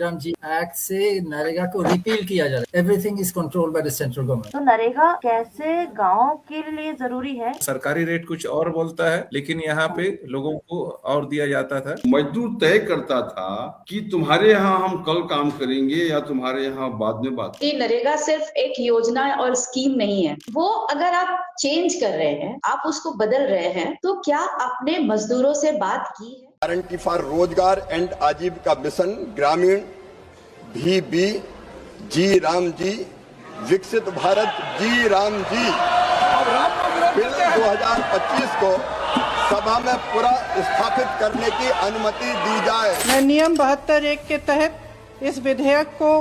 Ram ji act से नरेगा को repeal किया जा रहा है। Everything is controlled by the central government. तो नरेगा कैसे गांव के लिए जरूरी है? सरकारी रेट कुछ और बोलता है, लेकिन यहाँ पे लोगों को और दिया जाता था। मजदूर तय करता था कि तुम्हारे यहाँ हम कल काम करेंगे या तुम्हारे यहाँ बाद में बात। ये नरेगा सिर्फ एक योजना और स्कीम नहीं है, वो अगर आप चेंज कर रहे हैं, आप उसको बदल रहे हैं, तो क्या आपने मजदूरों से बात की है? गारंटी फॉर रोजगार एंड आजीविका मिशन ग्रामीण VB जी राम जी, विकसित भारत जी राम जी बिल 2025 को सभा में पूरा स्थापित करने की अनुमति दी जाए। मैं नियम 72(1) के तहत इस विधेयक को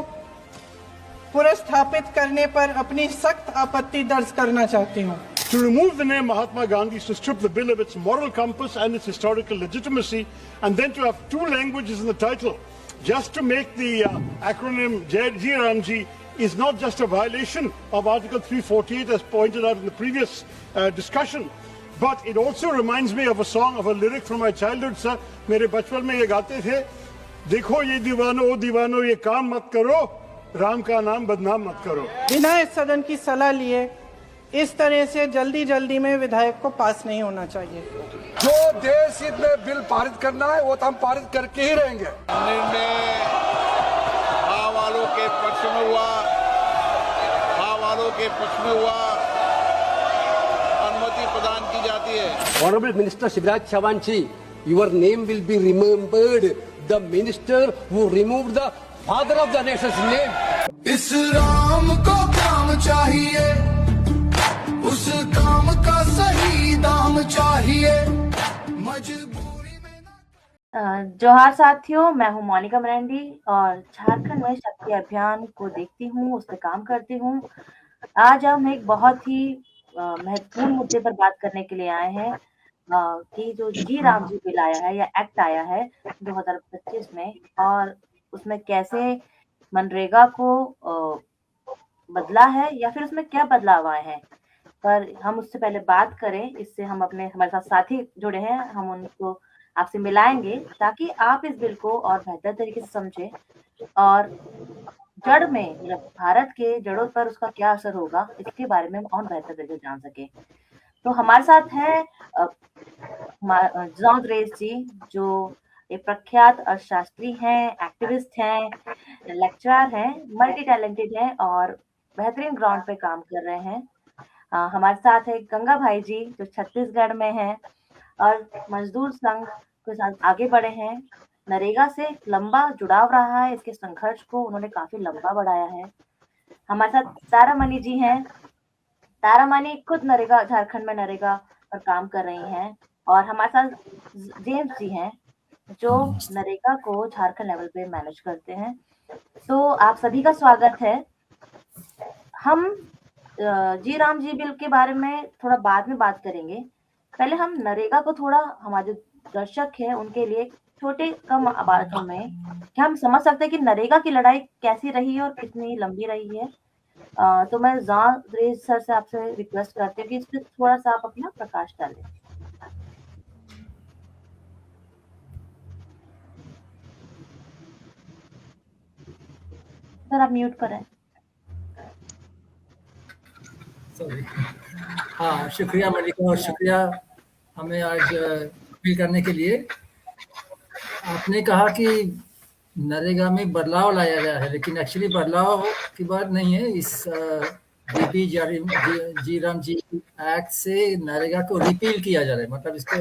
पुनर्स्थापित करने पर अपनी सख्त आपत्ति दर्ज करना चाहती हूँ। To remove the name Mahatma Gandhi is to strip the bill of its moral compass and its historical legitimacy, and then to have two languages in the title, just to make the acronym Ji Ram Ji, is not just a violation of Article 348 as pointed out in the previous discussion, but it also reminds me of a song, of a lyric from my childhood, sir. मेरे बचपन में ये गाते थे, देखो ये दीवानो ओ दीवानो ये काम मत करो, राम का नाम बदनाम मत करो। बिना इस सदन की सलाह लिए इस तरह से जल्दी में विधायक को पास नहीं होना चाहिए। जो देश हित में बिल पारित करना है वो तो हम पारित करके ही रहेंगे। निर्णय हाँ वालों के पक्ष में हुआ, हाँ वालों के पक्ष में हुआ, अनुमति प्रदान की जाती है। Honorable Minister Shivraj Chauhan ji, your name will be remembered, the minister who removed the father of the nation's name. इस राम को काम चाहिए, उस काम का सही दाम चाहिए, मजबूरी में। जोहार साथियों, मैं हूं मोनिका मरांडी और झारखंड में शक्ति अभियान को देखती हूं, उस पर काम करती हूं। आज हम एक बहुत ही महत्वपूर्ण मुद्दे पर बात करने के लिए आए हैं कि जो जी राम जी बिल आया है या एक्ट आया है 2025 में, और उसमें कैसे मनरेगा को बदला है या फिर उसमें क्या बदलाव आए हैं। पर हम उससे पहले बात करें, इससे हम हमारे साथ साथी जुड़े हैं, हम उनको आपसे मिलाएंगे ताकि आप इस बिल को और बेहतर तरीके से समझें और जड़ में मतलब भारत के जड़ों पर उसका क्या असर होगा इसके बारे में और बेहतर तरीके से जान सके। तो हमारे साथ है जॉन ग्रेस जी, जो एक प्रख्यात अर्थशास्त्री हैं, एक्टिविस्ट हैं, लेक्चरर हैं, मल्टी टैलेंटेड हैं और बेहतरीन ग्राउंड पे काम कर रहे हैं। हमारे साथ है गंगा भाई जी, जो छत्तीसगढ़ में हैं और मजदूर संघ के साथ आगे बढ़े हैं। नरेगा से लंबा जुड़ाव रहा है, इसके संघर्ष को उन्होंने काफी लंबा बढ़ाया है। हमारे साथ तारामणि जी हैं। तारामणि खुद नरेगा, झारखंड में नरेगा पर काम कर रही हैं। और हमारे साथ जेम्स जी हैं, जो नरेगा को झारखंड लेवल पे मैनेज करते हैं। तो आप सभी का स्वागत है। हम जी राम जी बिल के बारे में थोड़ा बाद में बात करेंगे। पहले हम नरेगा को थोड़ा, हमारे दर्शक हैं उनके लिए छोटे कम बातों में क्या हम समझ सकते हैं कि नरेगा की लड़ाई कैसी रही है और कितनी लंबी रही है। तो मैं जॉन ग्रेस सर से आपसे रिक्वेस्ट करती हूँ कि इस पर थोड़ा सा आप अपना प्रकाश डालें। सर आप म्यूट पर हैं। हाँ, शुक्रिया मलिका और शुक्रिया हमें आज अपील करने के लिए। आपने कहा कि नरेगा में बदलाव लाया गया है, लेकिन एक्चुअली बदलाव की बात नहीं है। इस बीबी जी राम जी एक्ट से नरेगा को रिपील किया जा रहा है, मतलब इसको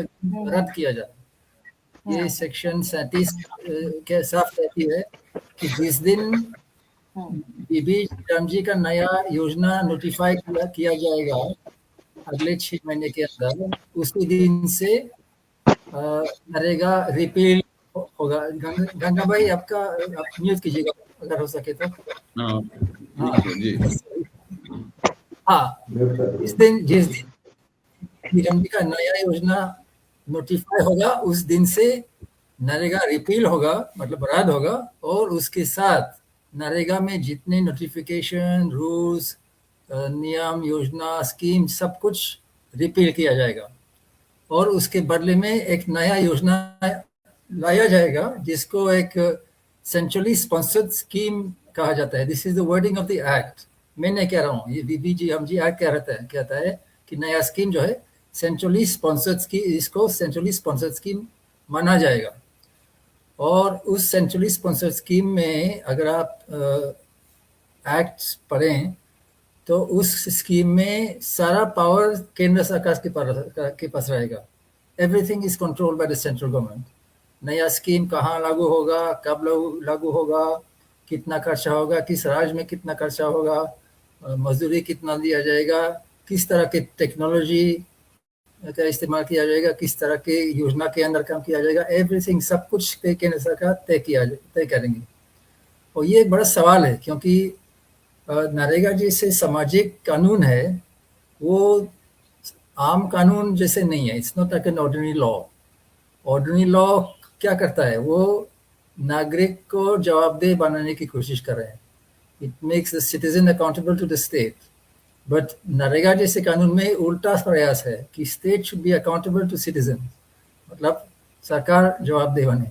रद्द किया जा रहा है। ये सेक्शन 37 के साफ कहती है कि जिस दिन बीबी राम जी का नया योजना नोटिफाई किया जाएगा अगले 6 महीने के अंदर, उसी दिन से नरेगा रिपील होगा। गंगा भाई आपका आप म्यूट कीजिएगा अगर हो सके तो। हाँ, जिस दिन बीबी राम जी का नया योजना नोटिफाई होगा उस दिन से नरेगा रिपील होगा, मतलब रद्द होगा। और उसके साथ नरेगा में जितने नोटिफिकेशन, रूल्स, नियम, योजना, स्कीम सब कुछ रिपील किया जाएगा और उसके बदले में एक नया योजना लाया जाएगा जिसको एक सेंट्रली स्पॉन्सर्ड स्कीम कहा जाता है। This is the wording of the act. मैं नहीं कह रहा हूँ, ये बीबीजी हम जी एक्ट कहता है कि नया स्कीम जो है सेंट्रली स्पॉन्सर्ड स्कीम, इसको सेंट्रली स्पॉन्सर्ड स्कीम माना जाएगा। और उस सेंट्रली स्पॉन्सर्ड स्कीम में अगर आप एक्ट पढ़ें तो उस स्कीम में सारा पावर केंद्र सरकार के पास रहेगा। Everything is controlled by the central government. नया स्कीम कहाँ लागू होगा, कब लागू होगा, कितना खर्चा होगा, किस राज्य में कितना खर्चा होगा, मजदूरी कितना दिया जाएगा, किस तरह की टेक्नोलॉजी का इस्तेमाल किया जाएगा, किस तरह के योजना के अंदर काम किया जाएगा, एवरीथिंग सब कुछ केंद्र सरकार तय करेंगे। और ये एक बड़ा सवाल है क्योंकि नरेगा जैसे सामाजिक कानून है वो आम कानून जैसे नहीं है। It's not like an ordinary law. Ordinary law क्या करता है, वो नागरिक को जवाबदेह बनाने की कोशिश कर रहे हैं। It makes the citizen accountable to the state. But NREGA जैसे कानून में उल्टा प्रयास है कि state should be accountable to citizen, मतलब सरकार जवाबदेह बने।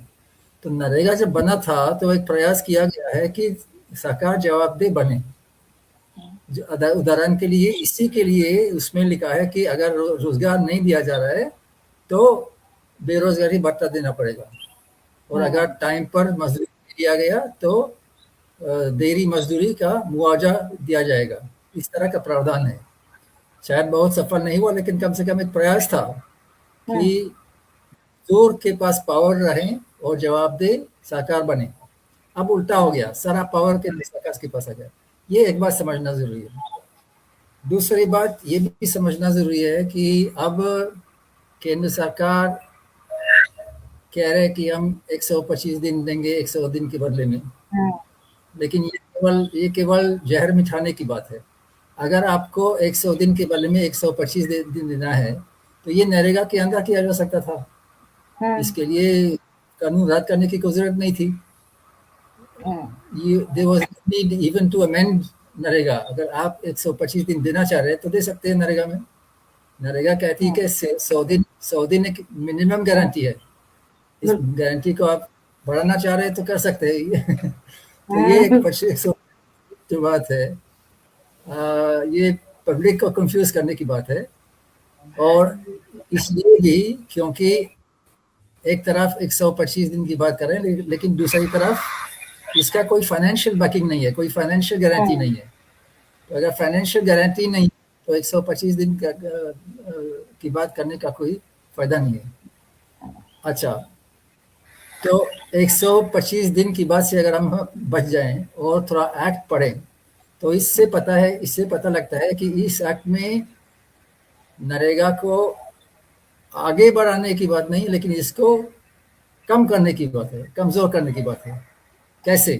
तो नरेगा जब बना था तो एक प्रयास किया गया है कि सरकार जवाबदेह बने। उदाहरण के लिए इसी के लिए उसमें लिखा है कि अगर रोजगार नहीं दिया जा रहा है तो बेरोजगारी भत्ता देना पड़ेगा, और अगर टाइम पर मजदूरी दिया गया तो देरी मजदूरी का मुआवजा दिया जाएगा। इस तरह का प्रावधान है। शायद बहुत सफल नहीं हुआ, लेकिन कम से कम एक प्रयास था कि जोर के पास पावर रहे और जवाबदेह सरकार बने। अब उल्टा हो गया, सारा पावर के सरकार के पास आ गया। ये एक बात समझना जरूरी है। दूसरी बात ये भी समझना जरूरी है कि अब केंद्र सरकार कह रहे कि हम 125 दिन देंगे 100 दिन के बदले में, लेकिन ये केवल जहर मिठाने की बात है। अगर आपको 100 दिन के बदले में 125 दिन देना है तो ये नरेगा के अंदर किया जा सकता था। इसके लिए कानून रद्द करने की कोई जरूरत नहीं थी। There was no need even to amend NREGA. अगर आप 125 दिन देना चाह रहे हैं तो दे सकते हैं नरेगा में। नरेगा कहती है कि 100 दिन एक मिनिमम गारंटी है। इस गारंटी को आप बढ़ाना चाह रहे हैं तो कर सकते हैं। तो ये एक जो बात है, ये पब्लिक को कंफ्यूज करने की बात है। और इसलिए भी क्योंकि एक तरफ 125 दिन की बात कर रहे हैं, लेकिन दूसरी तरफ इसका कोई फाइनेंशियल बैकिंग नहीं है, कोई फाइनेंशियल गारंटी नहीं है। तो अगर फाइनेंशियल गारंटी नहीं तो 125 दिन की बात करने का कोई फायदा नहीं है। अच्छा, तो 125 दिन की बात से अगर हम बच जाएं और थोड़ा एक्ट पढ़ें तो इससे पता लगता है कि इस एक्ट में नरेगा को आगे बढ़ाने की बात नहीं, लेकिन इसको कम करने की बात है, कमजोर करने की बात है। कैसे?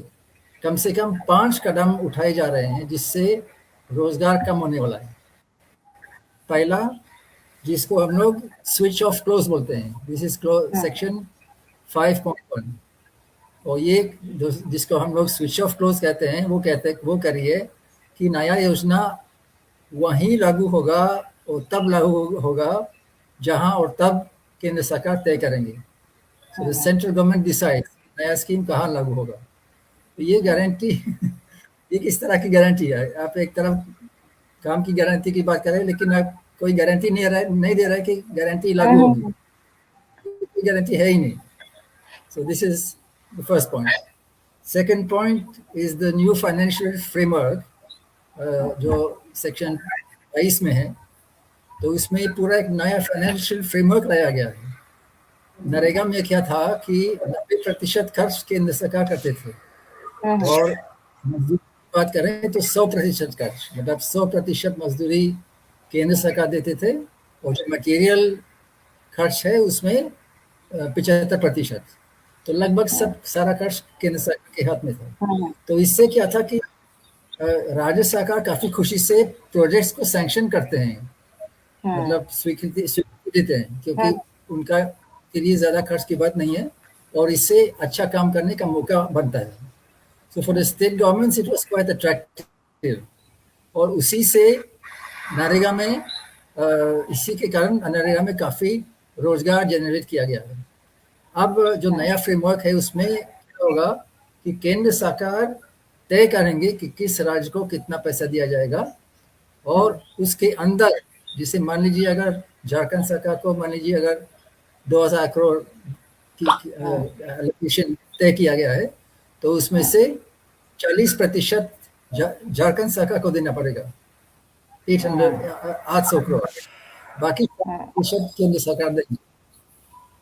कम से कम 5 कदम उठाए जा रहे हैं जिससे रोजगार कम होने वाला है। पहला, जिसको हम लोग स्विच ऑफ क्लोज बोलते हैं, दिस इज सेक्शन 5.1। और ये जिसको हम लोग स्विच ऑफ क्लोज कहते हैं, वो करिए कि नया योजना वहीं लागू होगा और तब लागू होगा जहां और तब केंद्र सरकार तय करेंगे। तो सेंट्रल गवर्नमेंट डिसाइड नया स्कीम कहाँ लागू होगा। तो ये गारंटी ये किस तरह की गारंटी है? आप एक तरफ काम की गारंटी की बात करें, लेकिन आप कोई गारंटी नहीं दे रहे कि गारंटी लागू होगी। कोई गारंटी है ही नहीं। So this is the first point. Second point is the new financial framework, जो सेक्शन 22 में है। तो इसमें पूरा एक नया फाइनेंशियल फ्रेमवर्क लाया गया है। नरेगा में क्या था कि 90% खर्च केंद्र सरकार करते थे, और मजदूरी की बात करें तो 100% खर्च, मतलब 100% मजदूरी केंद्र सरकार देते थे, और जो मटेरियल खर्च है उसमें 75%। तो लगभग सारा खर्च केंद्र सरकार के हाथ में था। तो इससे क्या था कि राज्य सरकार काफी खुशी से प्रोजेक्ट्स को सैंक्शन करते हैं, मतलब स्वीकृति देते हैं, क्योंकि उनका के लिए ज्यादा खर्च की बात नहीं है और इससे अच्छा काम करने का मौका बनता है। So for the state governments it was quite attractive. और उसी से नरेगा में इसी के कारण नरेगा में काफी रोजगार जनरेट किया गया है। अब जो नया फ्रेमवर्क है उसमें क्या होगा कि केंद्र सरकार तय करेंगे कि किस राज्य को कितना पैसा दिया जाएगा, और उसके अंदर जैसे मान लीजिए अगर झारखंड सरकार को मान लीजिए अगर 2000 करोड़ की एलोकेशन तय किया गया है, तो उसमें से 40% झारखंड सरकार को देना पड़ेगा, 800 करोड़, बाकी 40% केंद्र सरकार देगी।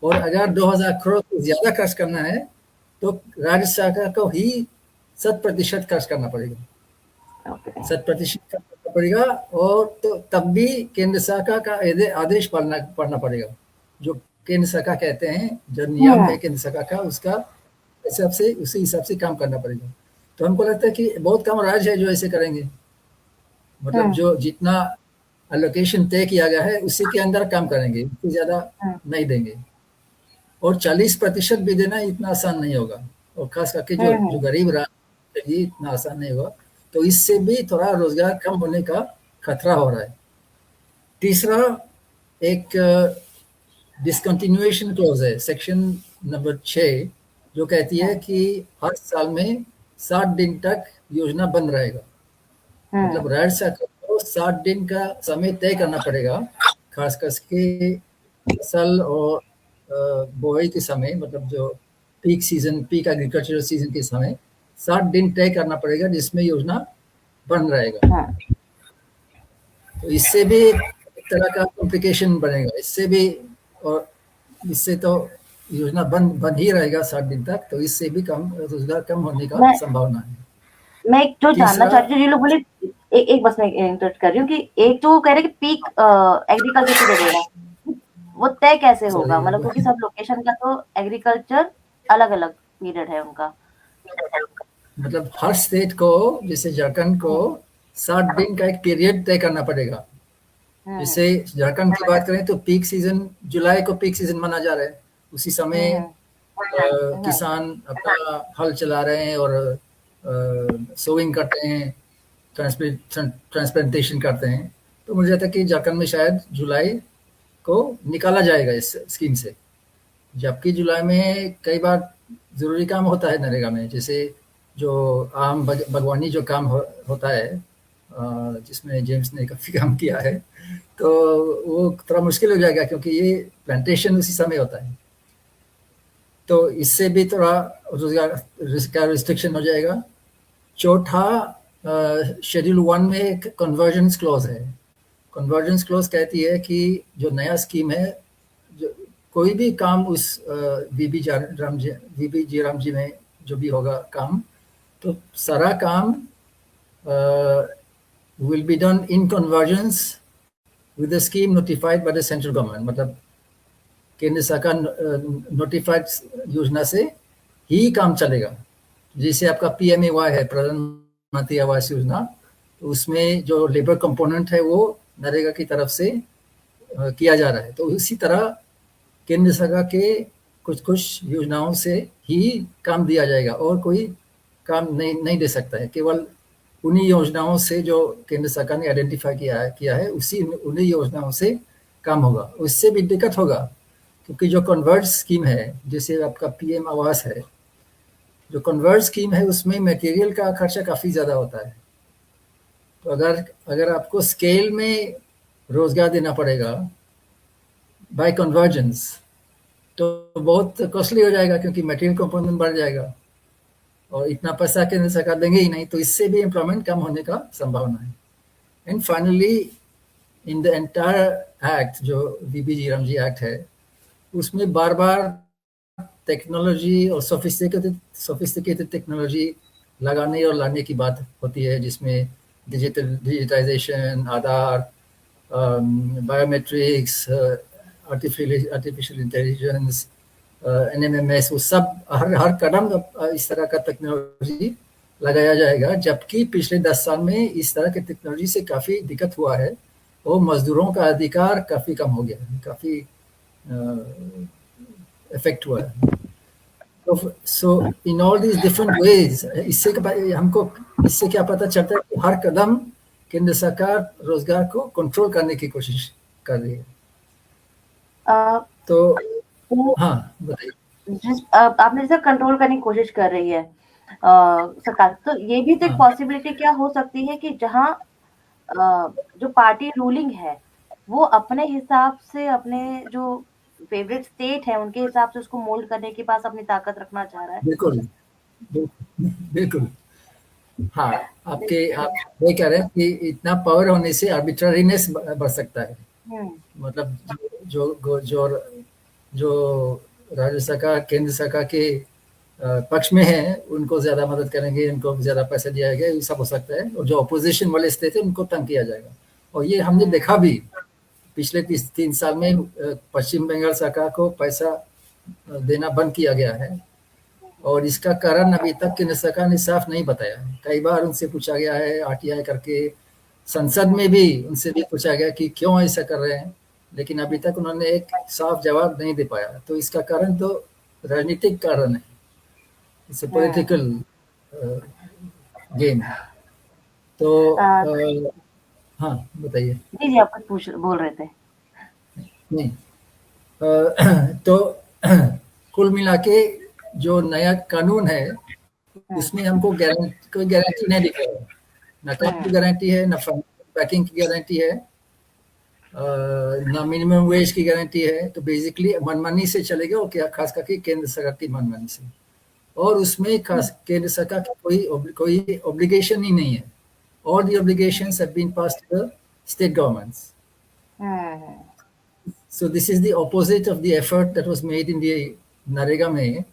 और अगर 2000 करोड़ से ज्यादा खर्च करना है तो राज्य सरकार को ही 100% खर्च करना पड़ेगा, 100% खर्च करना पड़ेगा। और तो तब भी केंद्र सरकार का आदेश पढ़ना पड़ेगा, जो केंद्र सरकार कहते हैं, जो नियम है केंद्र सरकार का, उसका हिसाब से उसी हिसाब से काम करना पड़ेगा। तो हमको लगता है कि बहुत कम राज्य है जो ऐसे करेंगे, मतलब जो जितना एलोकेशन तय किया गया है उसी के अंदर काम करेंगे, उससे ज्यादा नहीं देंगे। और 40% भी देना इतना आसान नहीं होगा, और खास करके जो गरीब राज्य के लिए इतना आसान नहीं होगा। तो इससे भी थोड़ा रोजगार कम होने का खतरा हो रहा है। तीसरा एक डिसकंटिन्यूएशन क्लॉज है, सेक्शन नंबर 6, जो कहती है कि हर साल में 60 दिन तक योजना बंद रहेगा। मतलब राज्य सरकार को 60 दिन का समय तय करना पड़ेगा, खास करके फसल और बुआई के समय, मतलब जो peak season, peak agricultural season के समय 60 दिन तय करना पड़ेगा जिसमें योजना बंद रहेगा। तो इससे भी एक तरह का कॉम्प्लिकेशन बनेगा, इससे भी, और इससे तो योजना बंद ही रहेगा 60 दिन तक, तो इससे भी कम रोजगार कम होने का संभावना है। मैं एक जो जानना चाहती हूँ, ये लोग बोले एक बस मैं इंटरप्ट कर रही हूँ कि एक तो कह रहे कि पीक एग्रीकल्चर पे देगा, वो तय कैसे होगा? मतलब क्योंकि सब लोकेशन का तो एग्रीकल्चर अलग अलग पीरियड है उनका। मतलब हर स्टेट को, जैसे झारखंड को 60 दिन का एक पीरियड तय करना पड़ेगा। जैसे झारखंड की बात करें तो पीक सीजन, जुलाई को पीक सीजन माना जा रहा है, उसी समय किसान अपना हल चला रहे हैं और सोइंग करते हैं, ट्रांसप्लांटेशन करते हैं। तो मुझे लगता है कि झारखंड में शायद जुलाई को निकाला जाएगा इस स्कीम से, जबकि जुलाई में कई बार जरूरी काम होता है नरेगा में, जैसे जो आम बागवानी जो काम होता है, जिसमें जेम्स ने काफ़ी काम किया है, तो वो थोड़ा मुश्किल हो जाएगा क्योंकि ये प्लांटेशन उसी समय होता है। तो इससे भी थोड़ा रोजगार का रिस्ट्रिक्शन हो जाएगा। चौथा, शेड्यूल 1 में एक कन्वर्जेंस क्लॉज है। कन्वर्जेंस क्लॉज कहती है कि जो नया स्कीम है, जो कोई भी काम उस वीबी जी राम जी में जो भी होगा काम, तो सारा काम will be done in convergence with the scheme notified by the central government. मतलब केंद्र सरकार नोटिफाइड योजना से ही काम चलेगा। जैसे आपका PMAY है, प्रधानमंत्री आवास योजना, तो उसमें जो लेबर कंपोनेंट है वो नरेगा की तरफ से किया जा रहा है। तो इसी तरह केंद्र सरकार के कुछ योजनाओं से ही काम दिया जाएगा, और कोई काम नहीं दे सकता है। केवल उन्हीं योजनाओं से जो केंद्र सरकार ने आइडेंटिफाई किया है उन्हीं योजनाओं से काम होगा। उससे भी दिक्कत होगा क्योंकि जो कन्वर्ट स्कीम है, जैसे आपका PM आवास है, जो कन्वर्ट स्कीम है उसमें मटेरियल का खर्चा काफ़ी ज़्यादा होता है। तो अगर आपको स्केल में रोजगार देना पड़ेगा बाय कन्वर्जेंस, तो बहुत कॉस्टली हो जाएगा क्योंकि मटेरियल कंपोनेंट बढ़ जाएगा, और इतना पैसा केंद्र सरकार देंगे ही नहीं, तो इससे भी एम्प्लॉयमेंट कम होने का संभावना है। And finally in the entire act, जो वीबी जी राम जी एक्ट है, उसमें बार बार टेक्नोलॉजी और सोफिस्टिकेटेड टेक्नोलॉजी लगाने और लाने की बात होती है, जिसमें डिजिटाइजेशन, आधार, बायोमेट्रिक्स, आर्टिफिशियल इंटेलिजेंस, NMMS, वो सब हर कदम इस तरह का टेक्नोलॉजी लगाया जाएगा। जबकि पिछले 10 साल में इस तरह के टेक्नोलॉजी से काफ़ी दिक्कत हुआ है और मजदूरों का अधिकार काफ़ी कम हो गया है, काफ़ी इफेक्ट हुआ है। So in all these different ways, हमको इससे क्या पता चलता है कि हर कदम केंद्र सरकार रोजगार को कंट्रोल करने की कोशिश कर रही है। तो हाँ बताइए। आपने जैसे कंट्रोल करने की कोशिश कर रही है, सरकार। तो ये भी तो एक पॉसिबिलिटी क्या हो सकती है कि जहाँ जो पार्टी रूलिंग है वो अपने हिसाब से अपने जो फेवरेट स्टेट है उनके हिसाब से उसको मोल्ड करने के पास अपनी ताकत रखना चाह रहा है। बिल्कुल बिल्कुल। हाँ, आप ये कह रहे हैं कि इतना पावर होने से आर्बिट्ररीनेस बढ़ सकता है। मतलब जो जो जो राज्य सरकार केंद्र सरकार के पक्ष में है उनको ज्यादा मदद करेंगे, उनको ज्यादा पैसा दिया जाएगा, ये सब हो सकता है। और जो अपोजिशन वाले स्टेट है उनको तंग किया जाएगा। और ये हमने देखा भी पिछले 3 साल में पश्चिम बंगाल सरकार को पैसा देना बंद किया गया है। और इसका कारण अभी तक केंद्र सरकार ने साफ नहीं बताया। कई बार उनसे पूछा गया है आरटीआई करके, संसद में भी उनसे भी पूछा गया कि क्यों ऐसा कर रहे हैं, लेकिन अभी तक उन्होंने एक साफ जवाब नहीं दे पाया। तो इसका कारण तो राजनीतिक कारण है, इट्स ए पॉलिटिकल गेम। तो हाँ बताइए। जी आप कुछ बोल रहे थे। नहीं तो कुल मिला के जो नया कानून है उसमें हमको कोई गारंटी नहीं दिख रहा है, ना काम की गारंटी है, ना पैकिंग की गारंटी है, ना मिनिमम वेज की गारंटी है। तो बेसिकली मनमानी से चलेगा, और क्या खास करके केंद्र सरकार की मनमानी से। और उसमें खास केंद्र सरकार की कोई ऑब्लिगेशन ही नहीं है। All the obligations have been passed to the state governments. So this is the opposite of the effort that was made in the NREGA में।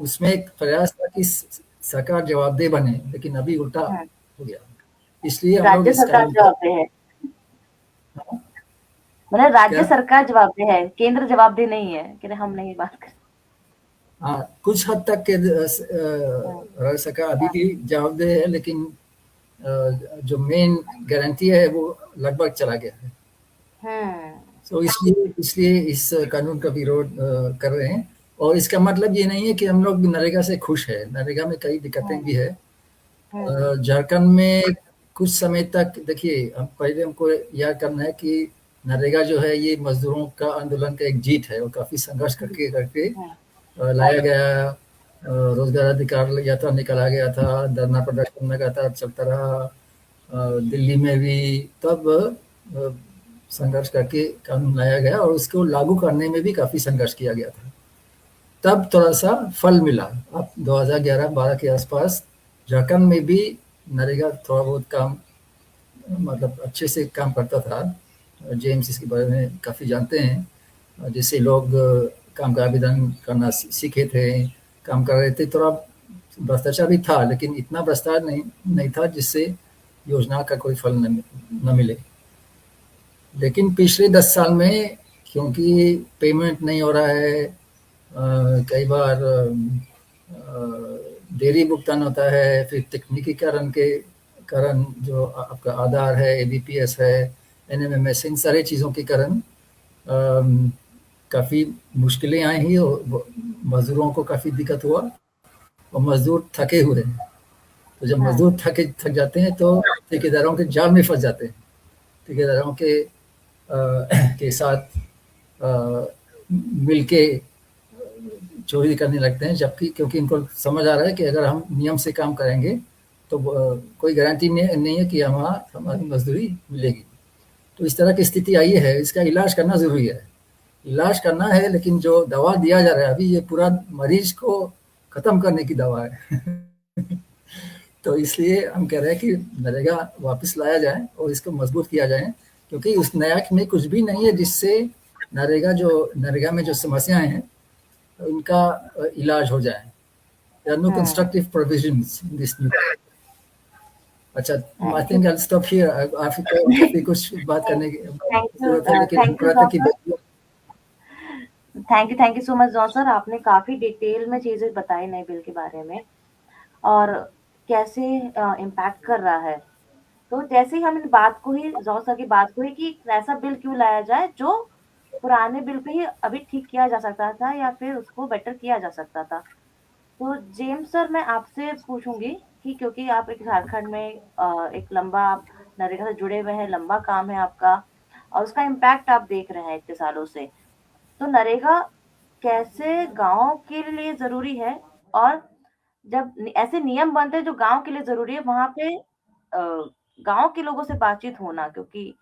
उसमें एक प्रयास था कि सरकार जवाबदेह बने, लेकिन अभी उल्टा हो गया। इसलिए राज्य सरकार जवाबदेह है, मतलब राज्य सरकार जवाबदेह है, केंद्र जवाबदेह नहीं है कि हम नहीं बात कर। हाँ, कुछ हद तक के राज्य सरकार अभी भी जवाबदेह है, लेकिन जो मेन गारंटी है वो लगभग चला गया है। तो इसलिए इस कानून का विरोध कर रहे हैं। और इसका मतलब ये नहीं है कि हम लोग नरेगा से खुश है। नरेगा में कई दिक्कतें भी है। झारखंड में कुछ समय तक देखिए, पहले हमको याद करना है कि नरेगा जो है ये मजदूरों का आंदोलन का एक जीत है, और काफी संघर्ष करके लाया गया। रोजगार अधिकार यात्रा निकाला गया था, धरना प्रदर्शन लगातार चलता रहा दिल्ली में भी। तब संघर्ष करके कानून लाया गया, और उसको लागू करने में भी काफी संघर्ष किया गया था। तब थोड़ा सा फल मिला। अब 2011-12 के आसपास झारखंड में भी नरेगा थोड़ा बहुत काम, मतलब अच्छे से काम करता था। जेम्स इसके बारे में काफी जानते हैं, जिससे लोग काम का आवेदन करना सीखे थे, काम कर रहे थे। थोड़ा भ्रष्टाचार भी था, लेकिन इतना भ्रष्टाचार नहीं था जिससे योजना का कोई फल न मिले। लेकिन पिछले 10 साल में क्योंकि पेमेंट नहीं हो रहा है, कई बार देरी भुगतान होता है, फिर तकनीकी कारण जो आपका आधार है, एबीपीएस है, एनएमएमएस, इन सारे चीज़ों के कारण काफ़ी मुश्किलें आई हैं, और मजदूरों को काफ़ी दिक्कत हुआ, और मजदूर थके हुए हैं। तो जब मजदूर थक जाते हैं तो ठेकेदारों के जाल में फंस जाते हैं। ठेकेदारों के साथ मिलके चोरी करने लगते हैं, जबकि क्योंकि इनको समझ आ रहा है कि अगर हम नियम से काम करेंगे तो कोई गारंटी नहीं है कि हमारी मजदूरी मिलेगी। तो इस तरह की स्थिति आई है। इसका इलाज करना ज़रूरी है, इलाज करना है, लेकिन जो दवा दिया जा रहा है अभी, ये पूरा मरीज को ख़त्म करने की दवा है। तो इसलिए हम कह रहे हैं कि नरेगा वापस लाया जाए और इसको मजबूत किया जाए, क्योंकि उस नया में कुछ भी नहीं है जिससे नरेगा में जो समस्याएं हैं उनका इलाज हो जाए। There are no constructive provisions in this new. अच्छा, I think I'll stop here. आपकी कुछ बात करने की जरूरत है, लेकिन thank you so much John sir. आपने काफी डिटेल में चीजें बताई नए बिल के बारे में और कैसे इम्पैक्ट कर रहा है। तो जैसे ही हम इन बात को ही जॉन सर की बात को ही कि ऐसा बिल क्यों लाया जाए जो पुराने बिल पे ही अभी ठीक किया जा सकता था या फिर उसको बेटर किया जा सकता था। तो जेम्स सर, मैं आपसे पूछूंगी कि क्योंकि आप एक झारखंड में एक लंबा नरेगा से जुड़े हुए हैं, लंबा काम है आपका और उसका इम्पैक्ट आप देख रहे हैं इतने सालों से, तो नरेगा कैसे गांव के लिए जरूरी है और जब ऐसे नियम बनते हैं जो गांव के लिए जरूरी है, वहां पे गांव के लोगों से बातचीत होना, क्योंकि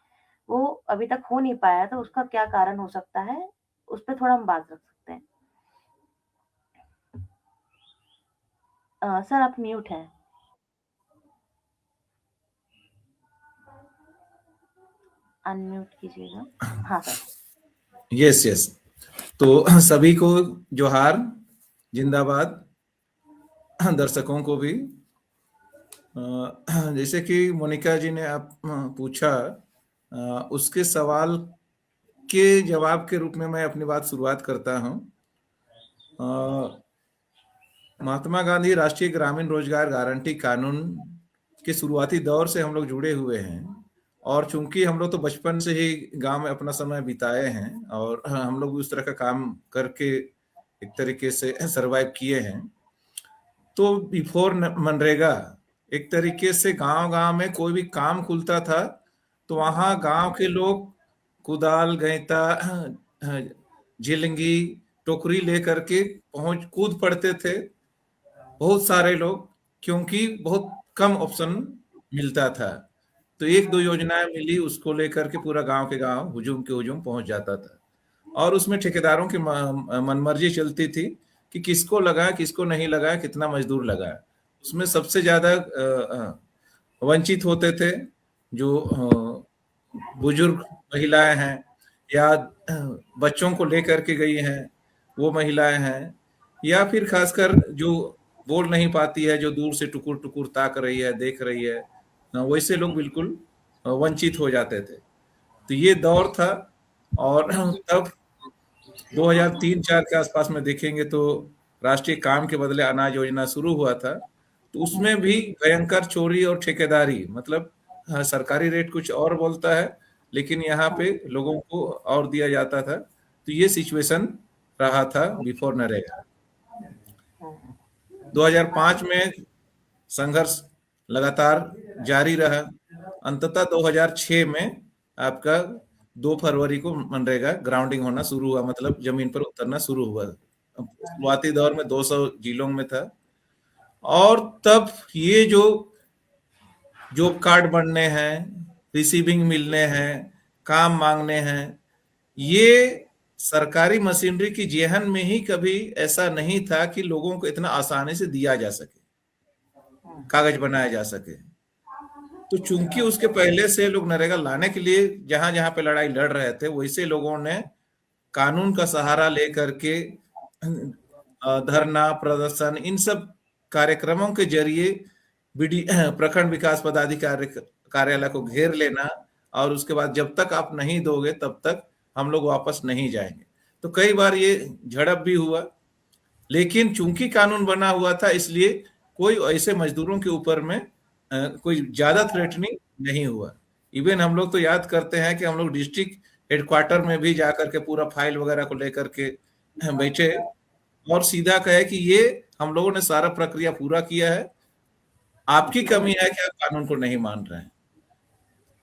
वो अभी तक हो नहीं पाया, तो उसका क्या कारण हो सकता है, उस पर थोड़ा हम बात रख सकते हैं। सर आप म्यूट हैं। अनम्यूट कीजिएगा। हाँ सर। यस। तो सभी को जोहार, जिंदाबाद। दर्शकों को भी जैसे कि मोनिका जी ने आप पूछा, उसके सवाल के जवाब के रूप में मैं अपनी बात शुरुआत करता हूं। महात्मा गांधी राष्ट्रीय ग्रामीण रोजगार गारंटी कानून के शुरुआती दौर से हम लोग जुड़े हुए हैं, और चूंकि हम लोग तो बचपन से ही गांव में अपना समय बिताए हैं और हम लोग उस तरह का काम करके एक तरीके से सरवाइव किए हैं। तो बिफोर मनरेगा एक तरीके से गांव में कोई भी काम खुलता था तो वहां गांव के लोग कुदाल, गैंता, झिलंगी, टोकरी लेकर के कूद पड़ते थे, बहुत सारे लोग, क्योंकि बहुत कम ऑप्शन मिलता था। तो एक दो योजनाएं मिली, उसको लेकर के पूरा गांव के गांव हुजूम के हुजूम पहुंच जाता था, और उसमें ठेकेदारों की मनमर्जी चलती थी कि किसको लगाए किसको नहीं लगाए, कितना मजदूर लगाए। उसमें सबसे ज्यादा वंचित होते थे जो बुजुर्ग महिलाएं हैं या बच्चों को लेकर के गई हैं वो महिलाएं हैं, या फिर खासकर जो बोल नहीं पाती है, जो दूर से टुकुर टुकुर ताक रही है, देख रही है, वैसे लोग बिल्कुल वंचित हो जाते थे। तो ये दौर था। और तब 2003-04 के आसपास में देखेंगे तो राष्ट्रीय काम के बदले अनाज योजना शुरू हुआ था। तो उसमें भी भयंकर चोरी और ठेकेदारी, मतलब सरकारी रेट कुछ और बोलता है, लेकिन यहाँ पे लोगों को और दिया जाता था। तो ये सिचुएशन रहा था बिफोर नरेगा। 2005 में संघर्ष लगातार जारी रहा। अंततः 2006 में आपका 2 फरवरी को मनरेगा ग्राउंडिंग होना शुरू हुआ, मतलब जमीन पर उतरना शुरू हुआ। शुरुआती दौर में 200 जिलों में था, और तब ये जो जॉब कार्ड बनने हैं, रिसीविंग मिलने हैं, काम मांगने हैं, ये सरकारी मशीनरी की जेहन में ही कभी ऐसा नहीं था कि लोगों को इतना आसानी से दिया जा सके, कागज बनाया जा सके। तो चूंकि उसके पहले से लोग नरेगा लाने के लिए जहां जहां पे लड़ाई लड़ रहे थे, वैसे लोगों ने कानून का सहारा लेकर के धरना, प्रदर्शन, इन सब कार्यक्रमों के जरिए प्रखंड विकास पदाधिकारी कार्यालय को घेर लेना, और उसके बाद जब तक आप नहीं दोगे तब तक हम लोग वापस नहीं जाएंगे। तो कई बार ये झड़प भी हुआ, लेकिन चूंकि कानून बना हुआ था इसलिए कोई ऐसे मजदूरों के ऊपर में कोई ज्यादा थ्रेटनिंग नहीं हुआ। इवन हम लोग तो याद करते हैं कि हम लोग डिस्ट्रिक्ट हेडक्वार्टर में भी जाकर के पूरा फाइल वगैरह को लेकर के बैठे और सीधा कहे कि ये हम लोगों ने सारा प्रक्रिया पूरा किया है, आपकी कमी है कि आप कानून को नहीं मान रहे हैं।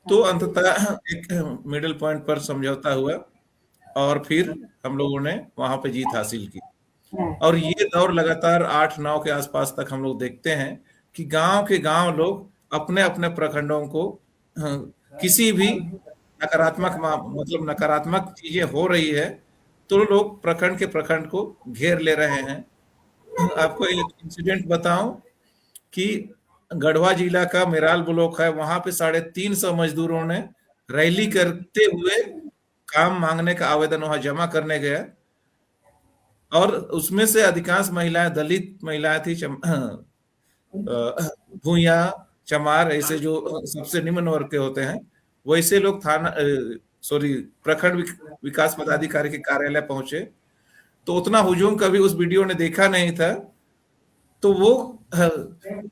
तो अंततः एक मिडिल पॉइंट पर समझौता हुआ और फिर हम लोगों ने वहां पे जीत हासिल की। और ये दौर लगातार 8-9 के आसपास तक हम लोग देखते हैं कि गांव के गांव लोग अपने अपने प्रखंडों को किसी भी नकारात्मक चीजें हो रही है तो लोग प्रखंड के प्रखंड को घेर ले रहे हैं। आपको एक इंसिडेंट बताऊं कि गढ़वा जिला का मेराल ब्लॉक है, वहां पे 350 मजदूरों ने रैली करते हुए काम मांगने का आवेदन वहां जमा करने गया, और उसमें से अधिकांश महिलाएं दलित महिलाएं थी, भूया, चमार, ऐसे जो सबसे निम्न वर्ग के होते हैं, वैसे लोग प्रखंड विकास पदाधिकारी के कार्यालय पहुंचे। तो उतना हुजूम कभी उस वीडियो ने देखा नहीं था, तो वो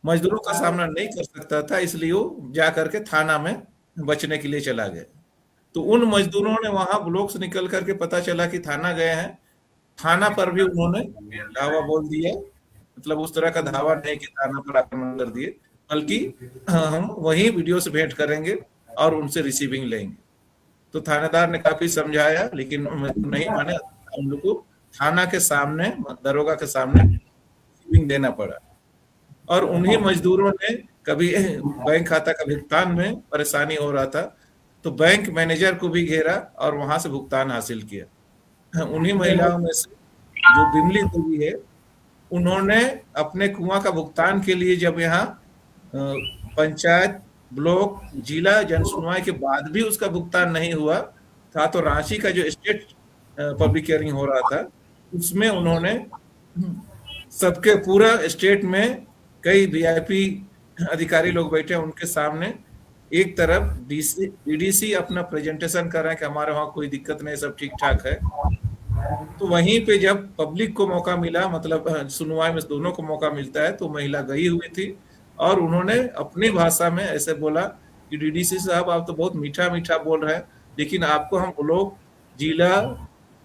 मजदूरों का सामना नहीं कर सकता था, इसलिए वो जाकर के थाना में बचने के लिए चला गया। तो उन मजदूरों ने वहां ब्लॉक से निकल करके पता चला कि थाना गए हैं, थाना पर भी उन्होंने धावा बोल दिया, मतलब उस तरह का धावा नहीं कि थाना पर आक्रमण कर दिए, बल्कि हम वही वीडियो से भेंट करेंगे और उनसे रिसीविंग लेंगे। तो थानेदार ने काफी समझाया, लेकिन नहीं माने, हम लोग को थाना के सामने, दरोगा के सामने रिसीविंग देना पड़ा। और उन्हीं मजदूरों ने कभी बैंक खाता का भुगतान में परेशानी हो रहा था तो बैंक मैनेजर को भी घेरा और वहां से भुगतान हासिल किया। उन्हीं महिलाओं में से जो बिमली देवी है, उन्होंने अपने कुआं का भुगतान के लिए जब यहाँ पंचायत, ब्लॉक, जिला जनसुनवाई के बाद भी उसका भुगतान नहीं हुआ था, तो रांची का जो स्टेट पब्लिक हियरिंग हो रहा था उसमें उन्होंने सबके पूरा स्टेट में कई वीआईपी अधिकारी लोग बैठे, उनके सामने एक तरफ डीडीसी अपना प्रेजेंटेशन कर रहे हैं कि हमारे वहाँ कोई दिक्कत नहीं, सब ठीक ठाक है। तो वहीं पे जब पब्लिक को मौका मिला, मतलब सुनवाई में दोनों को मौका मिलता है, तो महिला गई हुई थी और उन्होंने अपनी भाषा में ऐसे बोला कि डीडीसी साहब आप तो बहुत मीठा मीठा बोल रहे हैं, लेकिन आपको हम लोग जिला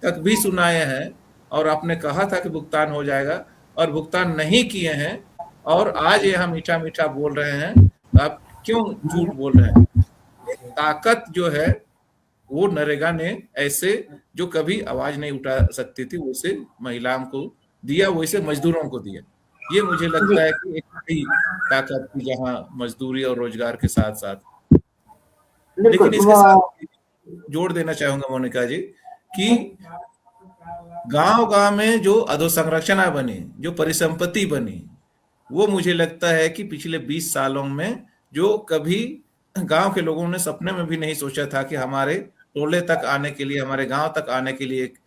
तक भी सुनाए हैं और आपने कहा था कि भुगतान हो जाएगा और भुगतान नहीं किए हैं और आज यहाँ मीठा मीठा बोल रहे हैं, आप क्यों झूठ बोल रहे हैं। ताकत जो है वो नरेगा ने ऐसे जो कभी आवाज नहीं उठा सकती थी वैसे महिलाओं को दिया, वैसे मजदूरों को दिया। ये मुझे लगता है कि एक बड़ी ताकत थी जहाँ मजदूरी और रोजगार के साथ साथ। लेकिन इसके साथ जोड़ देना चाहूंगा मोनिका जी कि गांव में जो अधोसंरचना बनी, जो परिसंपत्ति बनी, वो मुझे लगता है कि पिछले 20 सालों में जो कभी गांव के लोगों ने सपने में भी नहीं सोचा था कि हमारे टोले तक आने के लिए, हमारे गांव तक आने के लिए एक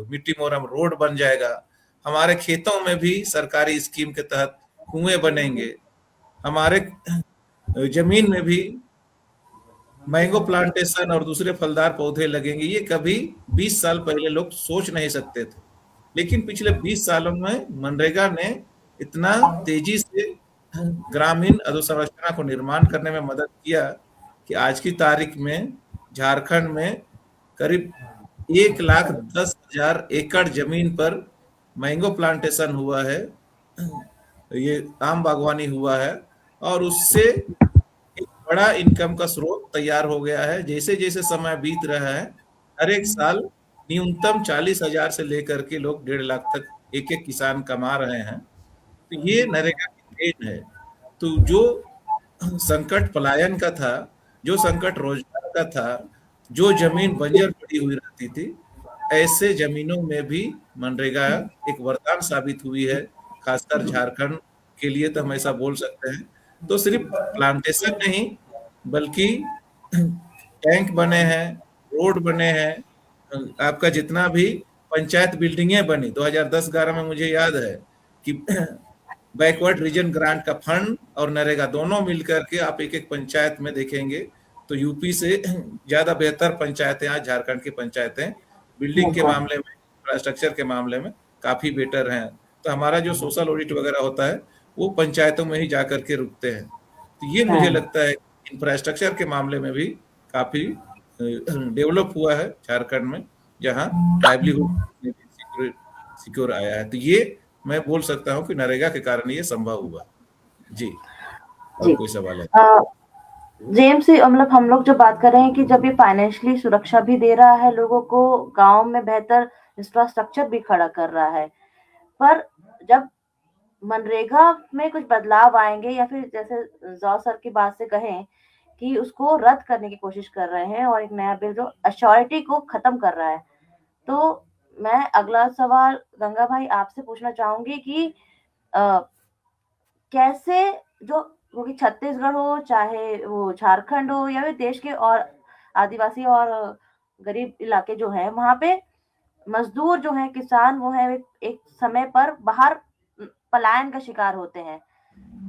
मिट्टी मोरम रोड बन जाएगा, हमारे खेतों में भी सरकारी स्कीम के तहत कुएं बनेंगे, हमारे जमीन में भी मैंगो प्लांटेशन और दूसरे फलदार पौधे लगेंगे। ये कभी 20 साल पहले लोग सोच नहीं सकते थे, लेकिन पिछले 20 सालों में मनरेगा ने इतना तेजी से ग्रामीण अधोसंरचना को निर्माण करने में मदद किया कि आज की तारीख में झारखंड में करीब 1,10,000 एकड़ जमीन पर मैंगो प्लांटेशन हुआ है, ये आम बागवानी हुआ है और उससे एक बड़ा इनकम का स्रोत तैयार हो गया है। जैसे जैसे समय बीत रहा है, हर एक साल न्यूनतम 40,000 से लेकर के लोग 1.5 लाख तक एक एक किसान कमा रहे हैं। तो ये नरेगा की देन है। तो जो संकट पलायन का था, जो संकट रोजगार का था, जो जमीन बंजर पड़ी हुई रहती थी, ऐसे जमीनों में भी मनरेगा एक वरदान साबित हुई है, खासकर झारखंड के लिए तो हम ऐसा बोल सकते हैं। तो सिर्फ प्लांटेशन नहीं बल्कि टैंक बने हैं, रोड बने हैं, आपका जितना भी पंचायत बिल्डिंगें बनी 2010-11 में, मुझे याद है कि बैकवर्ड रीजन ग्रांट का फंड और नरेगा दोनों मिलकर के आप एक एक पंचायत में देखेंगे तो यूपी से ज्यादा बेहतर पंचायतें आज झारखंड की पंचायतें बिल्डिंग के मामले में, इंफ्रास्ट्रक्चर के मामले में काफी बेटर हैं। तो हमारा जो सोशल ऑडिट वगैरह होता है वो पंचायतों में ही जाकर के रुकते हैं। तो ये मुझे लगता है इंफ्रास्ट्रक्चर के मामले में भी काफी डेवलप हुआ है झारखंड में, जहाँ लाइवलीहुड सिक्योर आया है। तो ये मैं बोल सकता हूँ कि नरेगा के कारण ये संभव हुआ। जी, और कोई सवाल है? जेम्स, मतलब हम लोग जो बात कर रहे हैं कि जब ये फाइनेंशियली सुरक्षा भी दे रहा है लोगों को, गांव में बेहतर इंफ्रास्ट्रक्चर भी खड़ा कर रहा है, पर जब मनरेगा में कुछ बदलाव आएंगे या फिर जैसे जॉ सर की बात से कहें कि उसको रद्द करने की कोशिश कर रहे हैं और एक नया बिल जो अश्योरिटी को खत्म कर रहा है, तो मैं अगला सवाल गंगा भाई आपसे पूछना चाहूंगी कि कैसे जो क्योंकि छत्तीसगढ़ हो चाहे वो झारखंड हो या फिर देश के और आदिवासी और गरीब इलाके जो है, वहां पे मजदूर जो है, किसान वो है, एक समय पर बाहर पलायन का शिकार होते हैं।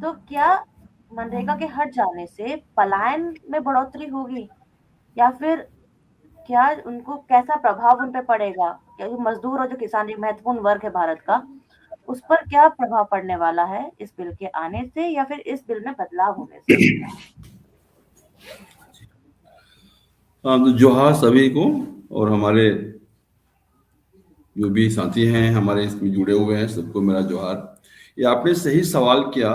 तो क्या मनरेगा के हट जाने से पलायन में बढ़ोतरी होगी या फिर क्या उनको कैसा प्रभाव उन पे पड़ेगा? क्योंकि मजदूर और जो किसान एक महत्वपूर्ण वर्ग है भारत का, उस पर क्या प्रभाव पड़ने वाला है इस बिल के आने से या फिर इस बिल में बदलाव होने से? जोहार सभी को, और हमारे जो भी साथी हैं हमारे इसमें जुड़े हुए हैं सबको मेरा जोहार। ये आपने सही सवाल किया।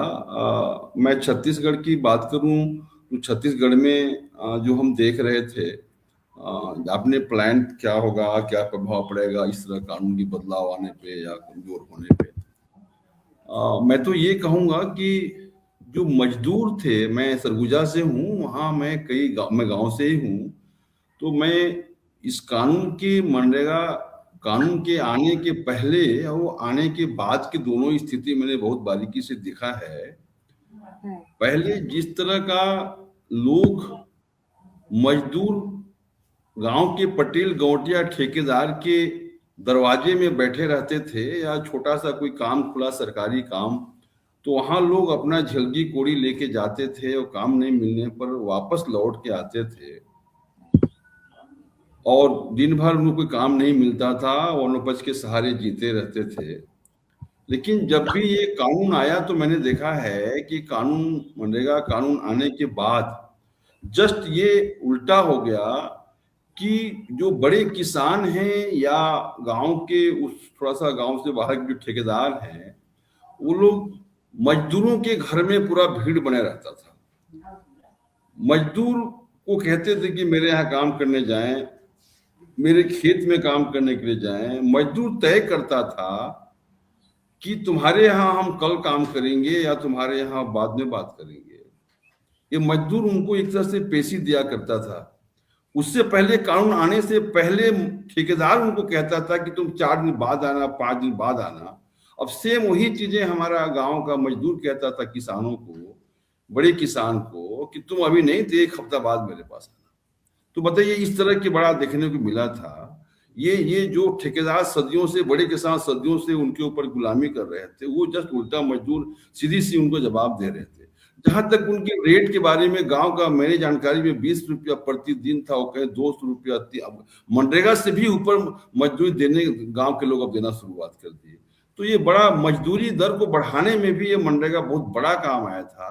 मैं छत्तीसगढ़ की बात करूं तो छत्तीसगढ़ में जो हम देख रहे थे, आपने प्लान क्या होगा, क्या प्रभाव पड़ेगा इस तरह कानून की बदलाव आने पे या कमजोर होने पे। मैं तो ये कहूंगा कि जो मजदूर थे, मैं सरगुजा से हूँ, वहाँ मैं गांव से ही हूँ, तो मैं इस मनरेगा कानून के आने के पहले और वो आने के बाद की दोनों स्थिति मैंने बहुत बारीकी से देखा है। पहले जिस तरह का लोग मजदूर गांव के पटेल गौटिया ठेकेदार के दरवाजे में बैठे रहते थे, या छोटा सा कोई काम खुला सरकारी काम, तो वहां लोग अपना झलगी कोड़ी लेके जाते थे और काम नहीं मिलने पर वापस लौट के आते थे, और दिन भर उनको कोई काम नहीं मिलता था, वनोपज के सहारे जीते रहते थे। लेकिन जब भी ये कानून आया तो मैंने देखा है कि मनरेगा कानून आने के बाद जस्ट ये उल्टा हो गया कि जो बड़े किसान हैं या गांव के थोड़ा सा गांव से बाहर के जो ठेकेदार हैं, वो लोग मजदूरों के घर में पूरा भीड़ बने रहता था। मजदूर को कहते थे कि मेरे यहाँ काम करने जाएं, मेरे खेत में काम करने के लिए जाएं। मजदूर तय करता था कि तुम्हारे यहाँ हम कल काम करेंगे या तुम्हारे यहाँ बाद में बात करेंगे। ये मजदूर उनको एक तरह से पेशी दिया करता था। उससे पहले कानून आने से पहले ठेकेदार उनको कहता था कि तुम 4 दिन बाद आना, 5 दिन बाद आना। अब सेम वही चीजें हमारा गांव का मजदूर कहता था किसानों को, बड़े किसान को, कि तुम अभी नहीं थे, 1 हफ्ता बाद मेरे पास आना। तो बताइए, इस तरह की बड़ा देखने को मिला था। ये जो ठेकेदार सदियों से, बड़े किसान सदियों से उनके ऊपर गुलामी कर रहे थे, वो जस्ट उल्टा मजदूर सीधी सी उनको जवाब दे रहे थे। जहां तक उनके रेट के बारे में गांव का मेरी जानकारी में 20 रुपया प्रतिदिन था, वो कहे 200 रुपया। अब मनरेगा से भी ऊपर मजदूरी देने गांव के लोग अब देना शुरुआत कर दिए। तो ये बड़ा मजदूरी दर को बढ़ाने में भी ये मनरेगा बहुत बड़ा काम आया था,